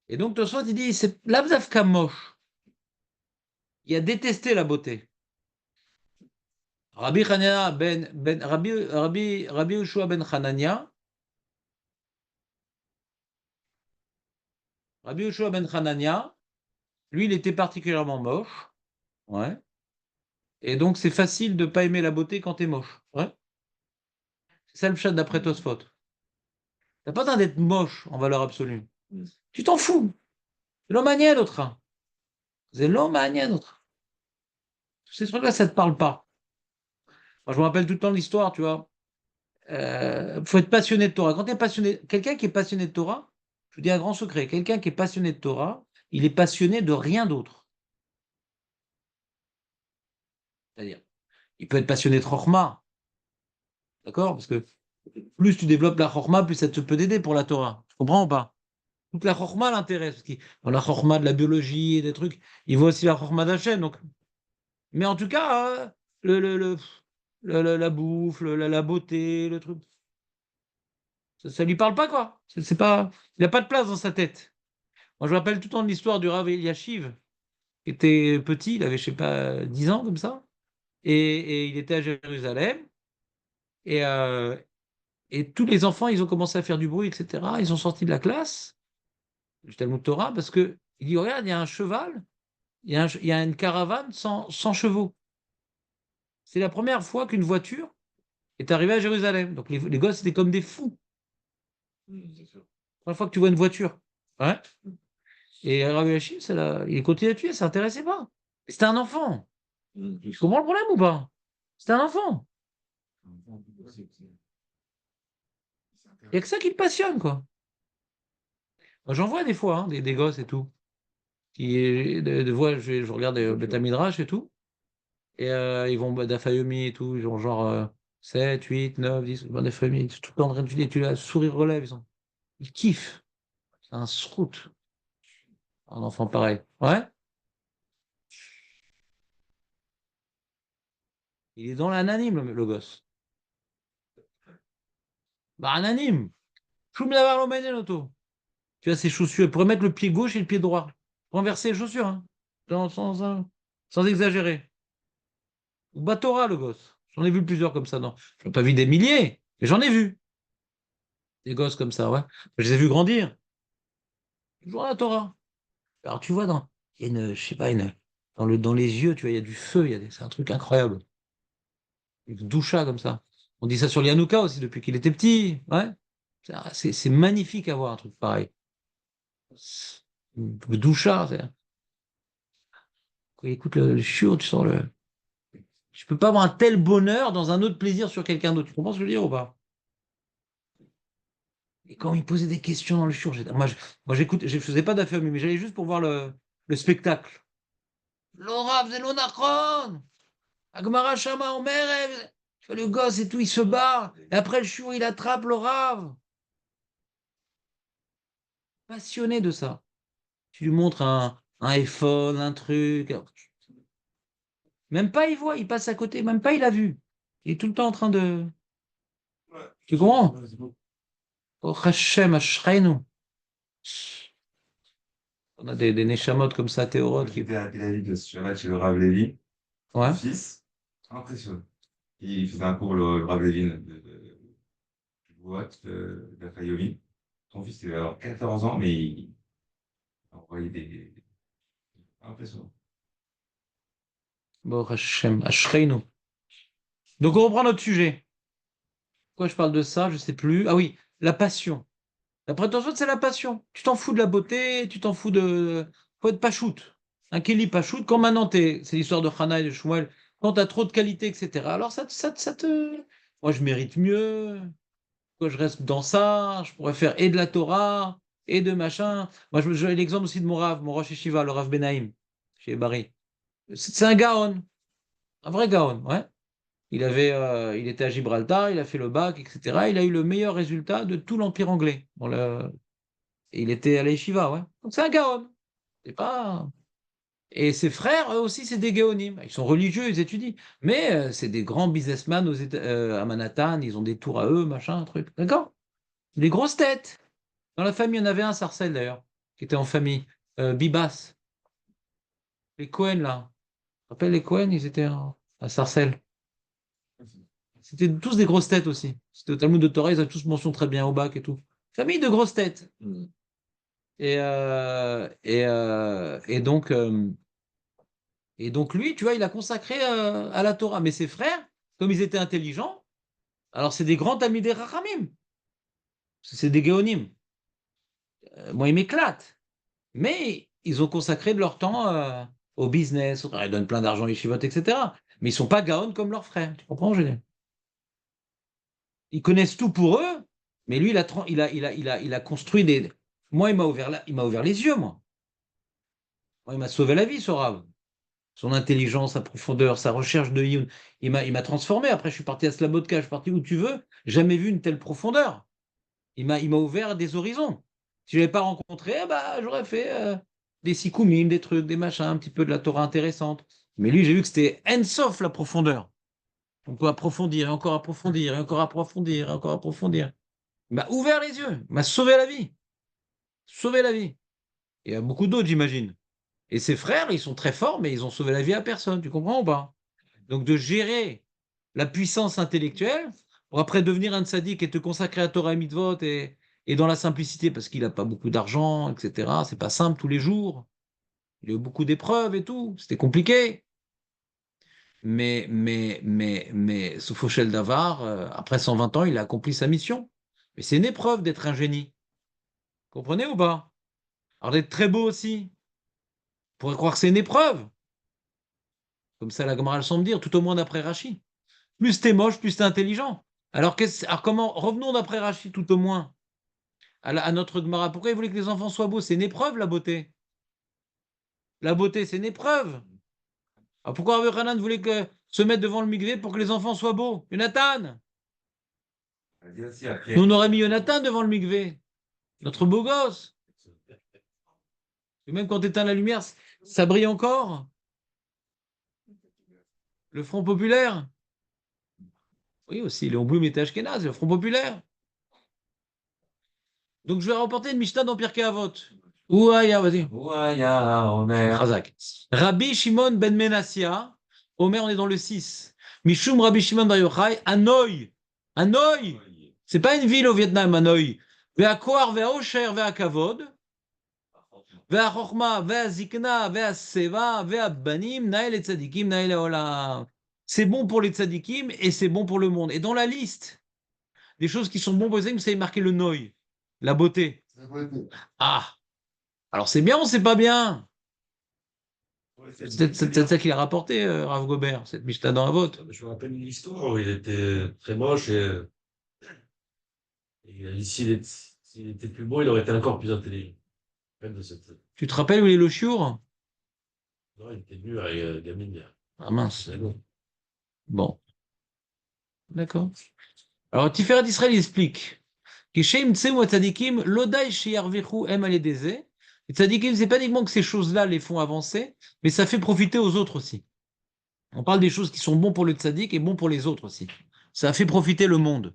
Et donc Tosfot, il dit, c'est l'Avdavka moche. Il a détesté la beauté. Rabbi Yoshua ben Hanania, Rabbi Yoshua ben Hanania, lui, il était particulièrement moche. Ouais. Et donc, c'est facile de ne pas aimer la beauté quand tu es moche. Ouais. C'est ça le chat d'après Tosfot. T'as pas besoin d'être moche en valeur absolue. Tu t'en fous. C'est l'homme l'autre. C'est l'homme autre. Tous ces trucs-là, ça ne te parle pas. Moi, je me rappelle tout le temps de l'histoire, tu vois. Faut être passionné de Torah. Quand tu es passionné, quelqu'un qui est passionné de Torah, je vous dis un grand secret, quelqu'un qui est passionné de Torah, il est passionné de rien d'autre. C'est-à-dire, il peut être passionné de Chorma, d'accord? Parce que plus tu développes la Chorma, plus ça te peut t'aider pour la Torah. Tu comprends ou pas? Toute la Chorma l'intéresse. Parce qu'il dans la Chorma de la biologie et des trucs, il voit aussi la Chorma d'Hachem. Donc. Mais en tout cas, la bouffe, la beauté, le truc, ça lui parle pas, quoi. C'est pas, il n'a pas de place dans sa tête. Moi, je me rappelle tout le temps de l'histoire du Rav Eliashiv, qui était petit, il avait, je sais pas, 10 ans, comme ça, et il était à Jérusalem, et, euh, et tous les enfants, ils ont commencé à faire du bruit, etc. Ils sont sortis de la classe, du Talmud Torah, parce que il dit, regarde, il y a un cheval, il y a une caravane sans chevaux. C'est la première fois qu'une voiture est arrivé à Jérusalem. Donc les gosses étaient comme des fous. C'est sûr. Première fois que tu vois une voiture. Ouais. Et Rabbi Hachim, il continue à tuer, ça s'intéressait pas. C'était un enfant. Tu comprends le problème ou pas? C'était un enfant. Il n'y a que ça qui le passionne, quoi. Moi, j'en vois des fois, hein, des gosses et tout. Je regarde Beth Midrash et tout. Et ils vont d'Afayomi et tout. Ils ont genre 7, 8, 9, 10, d'Afayomi. Tout le temps en train de filer. Tu as le sourire relève. Ils kiffent. C'est un srout. Un enfant pareil. Ouais. Il est dans l'anonyme, le gosse. Bah, anonyme. Choum d'avoir l'emmène l'auto. Tu as ses chaussures. Il pourrait mettre le pied gauche et le pied droit. Renverser les chaussures, hein. Sans exagérer. Ou Batora, le gosse. J'en ai vu plusieurs comme ça, non. J'en ai pas vu des milliers, mais j'en ai vu. Des gosses comme ça, ouais. Je les ai vus grandir. Toujours à la Torah. Alors, tu vois, il y a je sais pas, dans les yeux, tu vois, il y a du feu, c'est un truc incroyable. Une doucha comme ça. On dit ça sur Yanouka aussi depuis qu'il était petit. Ouais. C'est magnifique à voir un truc pareil. Une doucha. Quand il écoute le shiur, tu sens le. Je peux pas avoir un tel bonheur dans un autre plaisir sur quelqu'un d'autre. Tu comprends ce que je veux dire ou pas? Et quand il posait des questions dans le shiur, j'écoute, je faisais pas d'affaires, mais j'allais juste pour voir le spectacle. L'Orav, c'est l'Onachron! Agmara Shama Omerev! Tu vois, le gosse et tout, il se bat. Et après le shiur, il attrape l'Orav. Passionné de ça. Tu lui montres un iPhone, un truc. Même pas il voit, il passe à côté, même pas il a vu. Il est tout le temps en train de. Tu comprends? Oh Hachem, Ashreinu. On a des neshamot comme ça, théorotes qui. J'étais à Tel Aviv ce Shabbat chez le Rav Lévi, Ouais. mon fils, impressionnant. Il faisait un cours, le Rav Lévi d'Afayomi. Son fils, il avait alors 14 ans, mais il envoyait des. Impressionnant. Bon Hachem, Ashreinu. Donc on reprend notre sujet. Pourquoi je parle de ça? Je sais plus. Ah oui, la passion. La prétention, c'est la passion. Tu t'en fous de la beauté, tu t'en fous de. Faut être pachoute. Un Kelly pachoute. Quand maintenant c'est l'histoire de Hana et de Shmuel, quand tu as trop de qualité, etc. Alors ça te. Moi, je mérite mieux. Pourquoi je reste dans ça? Je pourrais faire et de la Torah et de machin. Moi, j'ai l'exemple aussi de mon Rav, mon Rosh Yeshiva, le Rav Benaïm, chez Bari. C'est un gaon. Un vrai gaon, ouais. Il était à Gibraltar, il a fait le bac, etc. Il a eu le meilleur résultat de tout l'Empire anglais. Et il était à l'Yeshiva, ouais. Donc c'est un gaon. C'est pas. Et ses frères, eux aussi, c'est des gaonim. Ils sont religieux, ils étudient. Mais c'est des grands businessmen à Manhattan, ils ont des tours à eux, machin, un truc. D'accord? Des grosses têtes. Dans la famille, il y en avait un, Sarcelles d'ailleurs, qui était en famille. Bibas. Les Cohen, là. Tu te rappelles les Cohen, ils étaient à Sarcelles. C'était tous des grosses têtes aussi. C'était au Talmud de Torah, ils avaient tous mention très bien au bac et tout. Famille de grosses têtes. Et donc lui, tu vois, il a consacré à la Torah. Mais ses frères, comme ils étaient intelligents, alors c'est des grands amis des Rachamim. C'est des Géonim. Moi, ils m'éclatent. Mais ils ont consacré de leur temps au business. Ils donnent plein d'argent, les chivotes, etc. Mais ils sont pas Gaon comme leurs frères. Tu comprends, Julien? Ils connaissent tout pour eux, mais lui, il a construit des. Moi, il m'a ouvert les yeux, moi. Moi, il m'a sauvé la vie, ce Rav. Son intelligence, sa profondeur, sa recherche de Yun. Il m'a transformé. Après, je suis parti à Slabodka, je suis parti où tu veux. Jamais vu une telle profondeur. Il m'a ouvert des horizons. Si je ne l'avais pas rencontré, bah, j'aurais fait des sikoumim, des trucs, des machins, un petit peu de la Torah intéressante. Mais lui, j'ai vu que c'était Ensof, la profondeur. On peut approfondir, et encore approfondir, et encore approfondir, et encore approfondir. Il m'a ouvert les yeux, il m'a sauvé la vie. Sauvé la vie. Et il y a beaucoup d'autres, j'imagine. Et ses frères, ils sont très forts, mais ils ont sauvé la vie à personne. Tu comprends ou pas? Donc de gérer la puissance intellectuelle pour après devenir un tzaddik et te consacrer à Torah et Mitzvot et dans la simplicité parce qu'il n'a pas beaucoup d'argent, etc. C'est pas simple tous les jours. Il y a eu beaucoup d'épreuves et tout. C'était compliqué. Mais ce Fauchel d'Avar, après 120 ans, il a accompli sa mission. Mais c'est une épreuve d'être un génie. Comprenez ou pas? Alors d'être très beau aussi. On pourrait croire que c'est une épreuve. Comme ça, la Gemara le semble dire, tout au moins d'après Rachi. Plus t'es moche, plus t'es intelligent. Alors comment, revenons d'après Rachi tout au moins à notre Gemara. Pourquoi il voulait que les enfants soient beaux? C'est une épreuve, la beauté. La beauté, c'est une épreuve. Alors pourquoi Rabbi Hanan voulait se mettre devant le mikvé pour que les enfants soient beaux? Jonathan! Vas-y aussi, après. Nous, on aurait mis Jonathan devant le mikvé. Notre beau gosse. Et même quand tu éteins la lumière, ça brille encore. Le Front populaire. Oui, aussi, Léon Blum était Ashkenaz, le Front populaire. Donc, je vais rapporter une Mishnah dans Pirkei Avot. Ouaya, vas-y. Ouaya, Omer. Razak. Rabbi Shimon ben Menassia. Omer, on est dans le 6. Mishum Rabbi Shimon bar Yochai. Hanoï. Hanoï. C'est pas une ville au Vietnam, Hanoï. Ve'akoar, ve'aosher, ve'akavod. Ve'achokma, ve'azikna, ve'aseva, ve'abanim, nael et tzadikim, nael olam. C'est bon pour les tzadikim et c'est bon pour le monde. Et dans la liste des choses qui sont bonnes pour les tzadikim, vous savez marquer le noï, la beauté. Ah, alors c'est bien ou c'est pas bien? C'est peut-être ça qu'il a rapporté, Rav Gobert, cette Mishnah dans la vôtre. Je me rappelle une histoire où il était très moche et s'il était plus beau, il aurait été encore plus intelligent. De cette... Tu te rappelles où il est le chiour? Non, il était venu avec Gamine. Ah mince. Bon. D'accord. Alors, Tiferet d'Israël explique que chez Mtsemu Tzadikim, l'odai sheyarvichu em aledeze. Les tzadikim, c'est pas uniquement que ces choses-là les font avancer, mais ça fait profiter aux autres aussi. On parle des choses qui sont bonnes pour le tzadik et bonnes pour les autres aussi. Ça fait profiter le monde.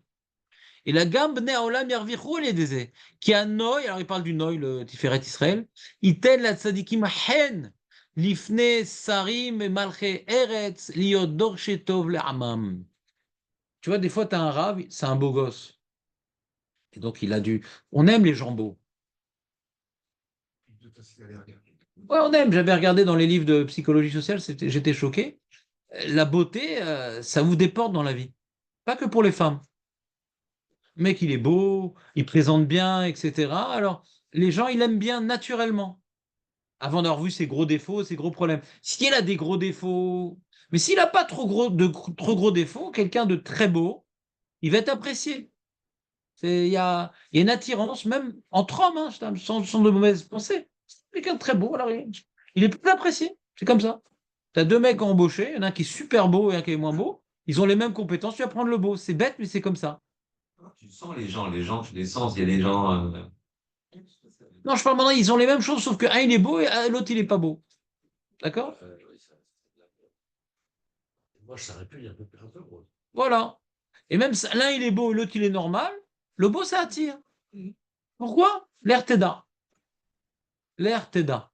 Et la gamme bnei haolam yarvichu aledeze. Qui a noy, alors il parle du noy, le Tiferet Israël, itel la tzadikim hen. Lifne sarim et malche eretz liot dorshe tov le'amam. Tu vois, des fois, tu as un rave, c'est un beau gosse. Et donc, il a dû. On aime les gens beaux. Ouais, on aime. J'avais regardé dans les livres de psychologie sociale, j'étais choqué. La beauté, ça vous déporte dans la vie. Pas que pour les femmes. Le mec, il est beau, il présente bien, etc. Alors, les gens, ils l'aiment bien naturellement. Avant d'avoir vu ses gros défauts, ses gros problèmes. Si il a des gros défauts, mais s'il n'a pas trop gros défauts, quelqu'un de très beau, il va être apprécié. Il y a une attirance, même entre hommes, hein, sans de mauvaises pensées. Quelqu'un de très beau, alors il est plus apprécié. C'est comme ça. Tu as deux mecs à embaucher, il y en a un qui est super beau et un qui est moins beau. Ils ont les mêmes compétences, tu vas prendre le beau. C'est bête, mais c'est comme ça. Tu sens les gens, tu les sens, il y a des gens. Non, je parle maintenant, ils ont les mêmes choses, sauf qu'un il est beau et l'autre il est pas beau. D'accord? Moi, ça aurait pu, il y a un peu gros. Voilà. Et même l'un il est beau et l'autre il est normal, le beau ça attire. Pourquoi? L'air t'aida. L'air t'aida.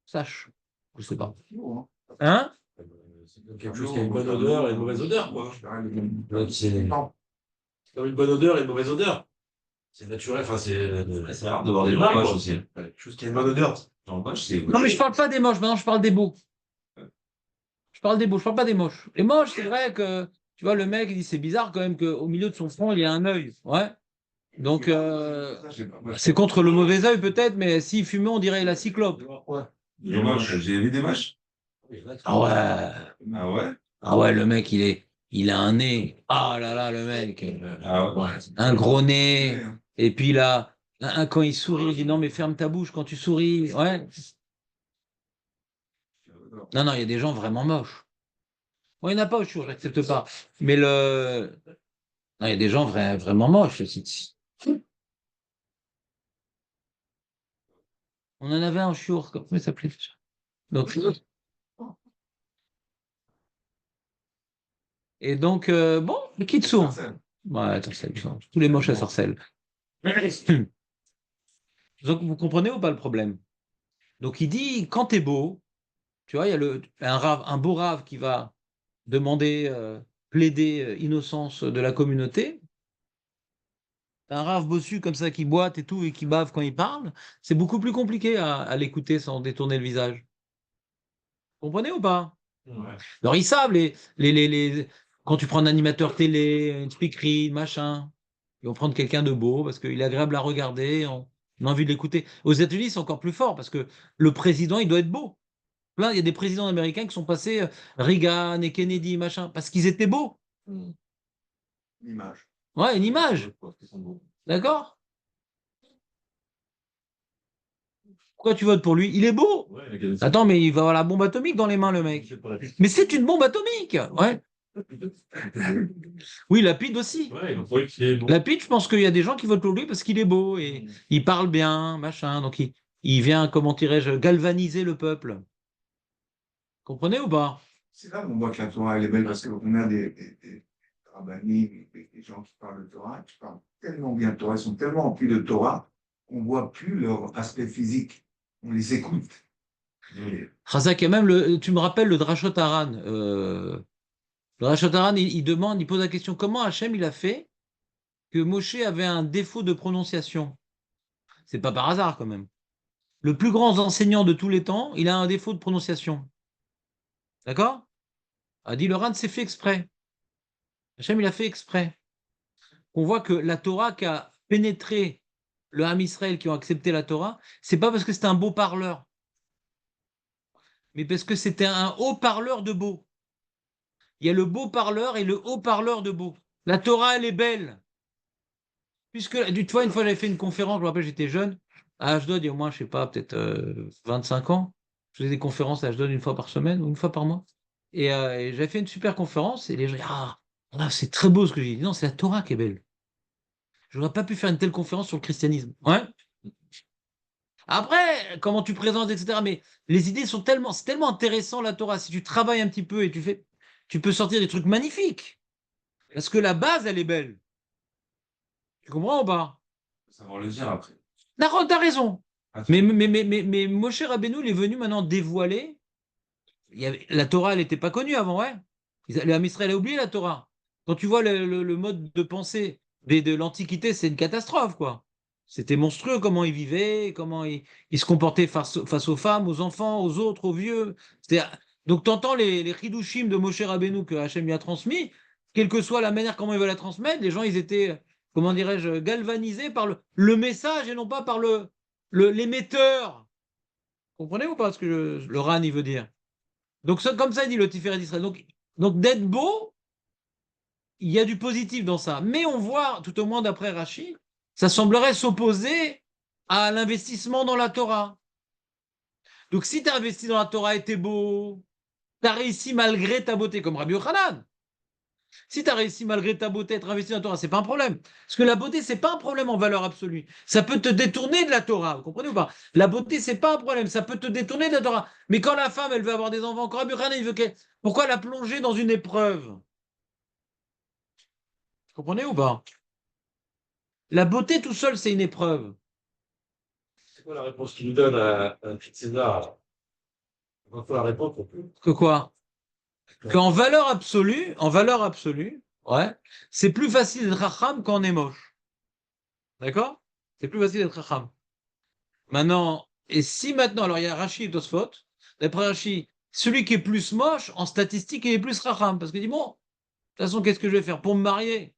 Sache. Je sais pas. Hein? C'est quelque chose qui a une bonne odeur et une mauvaise odeur, quoi. C'est comme une bonne odeur et une mauvaise odeur. C'est naturel, enfin, C'est rare de voir des gens moches aussi. quelque chose qui a une bonne odeur. Genre moche, c'est. Non, mais je parle pas des moches, maintenant je parle des beaux. Je parle des beaux, je parle pas des moches. Les moches, c'est vrai que, tu vois, le mec, il dit c'est bizarre quand même qu'au milieu de son front, il y a un œil. Ouais. Donc, c'est contre le mauvais œil peut-être, mais s'il fumait, on dirait la cyclope. Des moches, j'ai vu des moches. Ah ouais. Ah ouais? Ah ouais, le mec, il a un nez. Ah là là, le mec. Ah ouais. Un gros nez. Et puis là, quand il sourit, il dit non, mais ferme ta bouche quand tu souris. Ouais. Non, non, il y a des gens vraiment moches. Bon, il n'y en a pas au jour, je n'accepte pas. Mais non, il y a des gens vraiment moches. On en avait un jour, comment il s'appelait déjà? Donc, et donc, bon, le Kitsu. Ouais, tous les moches à sorcelle. Donc, vous comprenez ou pas le problème? Donc, il dit, quand tu es beau, tu vois, il y a un beau rave qui va demander, plaider innocence de la communauté. Un rave bossu comme ça qui boite et tout et qui bave quand il parle, c'est beaucoup plus compliqué à l'écouter sans détourner le visage. Comprenez ou pas? Ouais. Alors, ils savent, quand tu prends un animateur télé, une speakerine, machin, ils vont prendre quelqu'un de beau parce qu'il est agréable à regarder, on a envie de l'écouter. Aux États-Unis, c'est encore plus fort parce que le président, il doit être beau. Là, il y a des présidents américains qui sont passés, Reagan et Kennedy, machin, parce qu'ils étaient beaux. L'image. Ouais, une image. Parce qu'ils sont beaux. D'accord? Pourquoi tu votes pour lui? Il est beau. Ouais, il y a des- Attends, mais il va avoir la bombe atomique dans les mains, le mec. C'est pas la piste. Mais c'est une bombe atomique. Ouais. Oui, Lapide aussi. Ouais, donc faut qu'il est beau. Lapide, je pense qu'il y a des gens qui votent pour lui parce qu'il est beau et il parle bien, machin. Donc il vient, comment dirais-je, galvaniser le peuple. Comprenez ou pas? C'est là qu'on voit que la Torah, elle est belle parce qu'on a des rabbinim, des gens qui parlent de Torah, qui parlent tellement bien de Torah, ils sont tellement remplis de Torah qu'on ne voit plus leur aspect physique. On les écoute. Et Razak, il y a même tu me rappelles le Drashot Haran. Le Drashot Haran, il demande, il pose la question comment Hachem il a fait que Moshe avait un défaut de prononciation? C'est pas par hasard quand même. Le plus grand enseignant de tous les temps, il a un défaut de prononciation. D'accord? A dit le Ran, c'est fait exprès. Hachem, il a fait exprès. On voit que la Torah qui a pénétré le Ham Israël qui ont accepté la Torah, c'est pas parce que c'était un beau parleur, mais parce que c'était un haut parleur de beau. Il y a le beau parleur et le haut parleur de beau. La Torah, elle est belle. Puisque, tu vois, une fois, j'avais fait une conférence, je me rappelle, j'étais jeune, à Ashdod, il y a au moins, je sais pas, peut-être 25 ans. Je faisais des conférences à Ashdod une fois par semaine ou une fois par mois. Et j'avais fait une super conférence et les gens disaient, ah, c'est très beau ce que j'ai dit. Non, c'est la Torah qui est belle. Je n'aurais pas pu faire une telle conférence sur le christianisme. Ouais. Après, comment tu présentes, etc. Mais les idées c'est tellement intéressant la Torah. Si tu travailles un petit peu et tu peux sortir des trucs magnifiques. Parce que la base, elle est belle. Tu comprends ou pas? Faut savoir le dire après. D'accord, t'as raison. Ah, Mais Moshe Rabbeinu, il est venu maintenant dévoiler. La Torah, elle n'était pas connue avant, ouais. Le Ham Israël a oublié la Torah. Quand tu vois le mode de pensée de l'Antiquité, c'est une catastrophe, quoi. C'était monstrueux comment ils vivaient, comment ils se comportaient face aux femmes, aux enfants, aux autres, aux vieux. Donc, tu entends les Chidushim de Moshe Rabbeinu que Hachem lui a transmis, quelle que soit la manière comment il veut la transmettre, les gens, ils étaient, comment dirais-je, galvanisés par le message et non pas par l'émetteur. Comprenez ou pas ce que le Ran, il veut dire? Donc, comme ça, il dit le Tiferet d'Israël. Donc d'être beau, il y a du positif dans ça. Mais on voit, tout au moins d'après Rachid, ça semblerait s'opposer à l'investissement dans la Torah. Donc si tu as investi dans la Torah et tu es beau, tu as réussi malgré ta beauté, comme Rabbi Yochanan. Si tu as réussi malgré ta beauté, être investi dans la Torah, c'est pas un problème. Parce que la beauté, c'est pas un problème en valeur absolue. Ça peut te détourner de la Torah, vous comprenez ou pas? La beauté, c'est pas un problème, ça peut te détourner de la Torah. Mais quand la femme, elle veut avoir des enfants, quand Rabbi Yochanan, il veut qu'elle... Pourquoi la plonger dans une épreuve? Vous comprenez ou pas? La beauté tout seul, c'est une épreuve. C'est quoi la réponse qu'il nous donne à César? Il faut la réponse pour plus. Que quoi? En valeur absolue, ouais, c'est plus facile d'être racham quand on est moche. D'accord? C'est plus facile d'être racham. Maintenant, et si maintenant, alors il y a Rashi et Tosfot, d'après Rashi, celui qui est plus moche, en statistique, il est plus racham. Parce qu'il dit, bon, de toute façon, qu'est-ce que je vais faire pour me marier?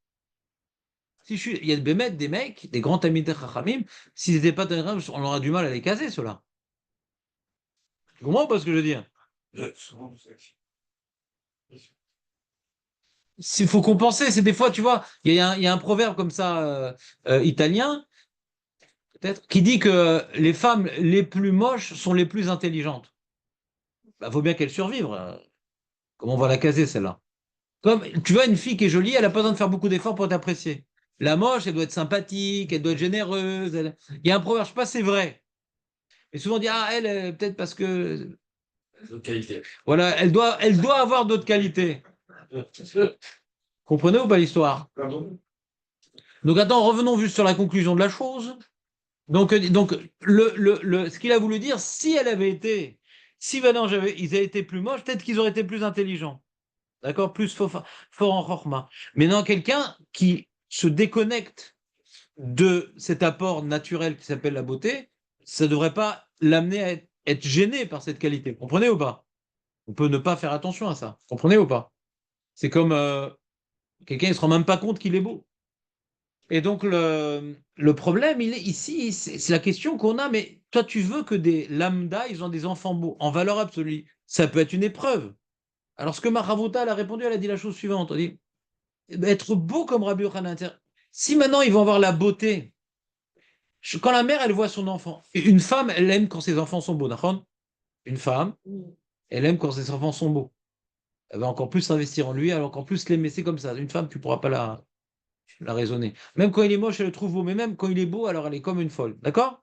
Il y a des mecs, des grands amis de Chachamim, s'ils n'étaient pas Tanakh, on aurait du mal à les caser, ceux-là. Tu comprends pas ce que je veux dire? Il faut compenser. C'est des fois, tu vois, il y a un proverbe comme ça, italien, peut-être, qui dit que les femmes les plus moches sont les plus intelligentes. Bah, faut bien qu'elles survivent. Comment on va la caser, celle-là? Comme, tu vois, une fille qui est jolie, elle n'a pas besoin de faire beaucoup d'efforts pour t'apprécier. La moche, elle doit être sympathique, elle doit être généreuse. Il y a un proverbe, je sais pas, c'est vrai. Et souvent on dit, ah, elle, peut-être parce que. D'autres qualités. Voilà, elle doit avoir d'autres qualités. Comprenez ou pas l'histoire? Pardon? Donc, attends, revenons juste sur la conclusion de la chose. Donc ce qu'il a voulu dire, si maintenant ils avaient été plus moches, peut-être qu'ils auraient été plus intelligents. D'accord? Plus fort en chorma. Mais non, quelqu'un qui se déconnecte de cet apport naturel qui s'appelle la beauté, ça ne devrait pas l'amener à être gêné par cette qualité. Comprenez ou pas? On peut ne pas faire attention à ça. Vous comprenez ou pas? C'est comme quelqu'un ne se rend même pas compte qu'il est beau. Et donc, le problème, il est ici, c'est la question qu'on a, mais toi, tu veux que des lambda, ils ont des enfants beaux, en valeur absolue. Ça peut être une épreuve. Alors, ce que Mahavota elle a répondu, elle a dit la chose suivante. Elle dit, être beau comme Rabbi Yochanan. Si maintenant, ils vont avoir la beauté, quand la mère, elle voit son enfant, une femme, elle aime quand ses enfants sont beaux, d'accord? Une femme, elle aime quand ses enfants sont beaux. Elle va encore plus s'investir en lui, elle va encore plus l'aimer. C'est comme ça. Une femme, tu ne pourras pas la raisonner. Même quand il est moche, elle le trouve beau, mais même quand il est beau, alors elle est comme une folle. D'accord?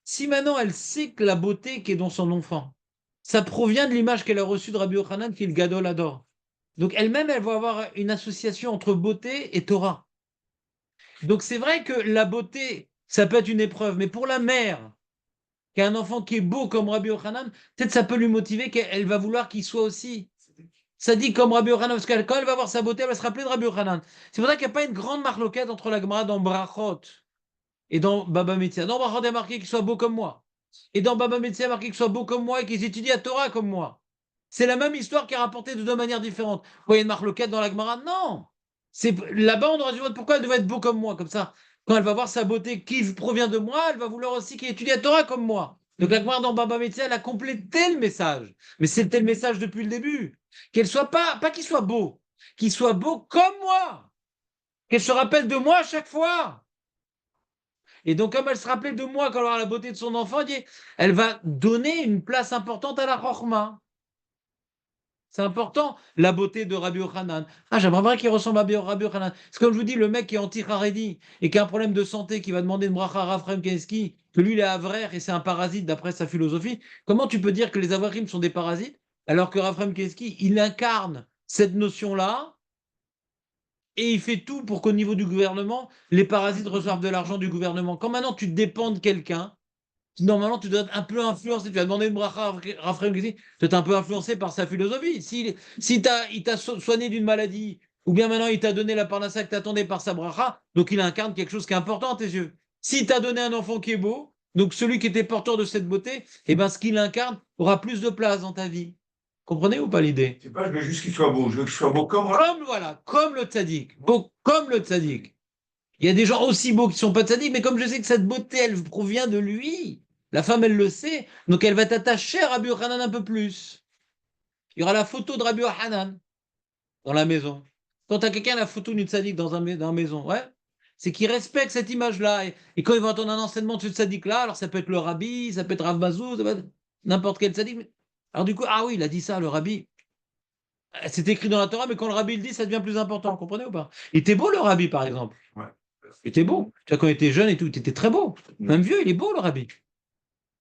Si maintenant elle sait que la beauté qui est dans son enfant, ça provient de l'image qu'elle a reçue de Rabbi Yochanan, qui le Gadol adore. Donc elle-même, elle va avoir une association entre beauté et Torah. Donc c'est vrai que la beauté, ça peut être une épreuve, mais pour la mère, qui a un enfant qui est beau comme Rabbi Yochanan, peut-être ça peut lui motiver qu'elle va vouloir qu'il soit aussi. Ça dit comme Rabbi Yochanan, parce que quand elle va voir sa beauté, elle va se rappeler de Rabbi Yochanan. C'est pour ça qu'il n'y a pas une grande marloquette entre la Gemara dans Brachot et dans Baba Metzia. Dans Brachot, il est marqué qu'il soit beau comme moi. Et dans Baba Metzia, il est marqué qu'il soit beau comme moi et qu'ils étudient la Torah comme moi. C'est la même histoire qui est rapportée de deux manières différentes. Vous voyez une marloquette dans la Gemara? Non. Là-bas, on aurait dû voir pourquoi elle devait être beau comme moi, comme ça. Quand elle va voir sa beauté qui provient de moi, elle va vouloir aussi qu'il étudie la Torah comme moi. Donc la Gemara dans Baba Metzia, elle a complété le message. Mais c'était le message depuis le début. Qu'elle soit pas qu'il soit beau, qu'il soit beau comme moi. Qu'elle se rappelle de moi à chaque fois. Et donc, comme elle se rappelait de moi quand elle aura la beauté de son enfant, elle va donner une place importante à la Chokhmah. C'est important, la beauté de Rabbi Yochanan. Ah, j'aimerais bien qu'il ressemble à Rabbi Yochanan. C'est comme je vous dis, le mec qui est anti-Haredi et qui a un problème de santé, qui va demander une bracha à Raphaël Keski, que lui, il est avraire et c'est un parasite d'après sa philosophie. Comment tu peux dire que les avrarim sont des parasites alors que Raphaël Keski, il incarne cette notion-là et il fait tout pour qu'au niveau du gouvernement, les parasites reçoivent de l'argent du gouvernement. Quand maintenant tu dépends de quelqu'un, normalement tu dois être un peu influencé. Tu vas demander une bracha à Raphaël Guézi, tu dois être un peu influencé par sa philosophie. Si il t'a soigné d'une maladie, ou bien maintenant il t'a donné la parnassa que tu attendais par sa bracha, donc il incarne quelque chose qui est important à tes yeux. S'il t'a donné un enfant qui est beau, donc celui qui était porteur de cette beauté, eh ben, ce qu'il incarne aura plus de place dans ta vie. Comprenez ou pas l'idée? C'est pas, je veux juste qu'il soit beau. Je veux qu'il soit beau comme. Comme, voilà, comme le tzaddik. Beau comme le tzaddik. Il y a des gens aussi beaux qui ne sont pas tzaddik, mais comme je sais que cette beauté, elle provient de lui, la femme, elle le sait, donc elle va t'attacher à Rabbi Yochanan un peu plus. Il y aura la photo de Rabbi Yochanan dans la maison. Quand tu as quelqu'un la photo d'une tzaddik dans la maison, ouais, c'est qu'il respecte cette image-là. Et quand il va entendre un enseignement de ce tzaddik-là, alors ça peut être le rabbi, ça peut être Rav Mazou, ça peut être n'importe quel tzaddik. Alors du coup, ah oui, il a dit ça, le rabbi. C'est écrit dans la Torah, mais quand le rabbi le dit, ça devient plus important. Vous comprenez ou pas? Il était beau, le rabbi, par exemple. Ouais. Il était beau. Tu vois, quand il était jeune et tout, il était très beau. Même vieux, il est beau, le rabbi.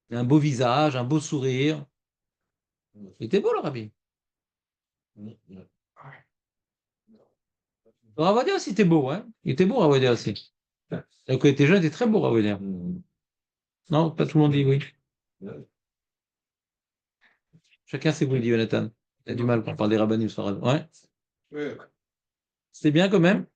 Il a un beau visage, un beau sourire. Il était beau, le rabbi. Ravadia aussi était beau, hein. Il était beau, Ravadia aussi. Quand il était jeune, il était très beau, Ravadia. Non, pas tout le monde dit oui. Chacun sait où il dit, Jonathan. Il a du mal quand on parle des rabbinim sur radio. Ouais. C'était bien quand même.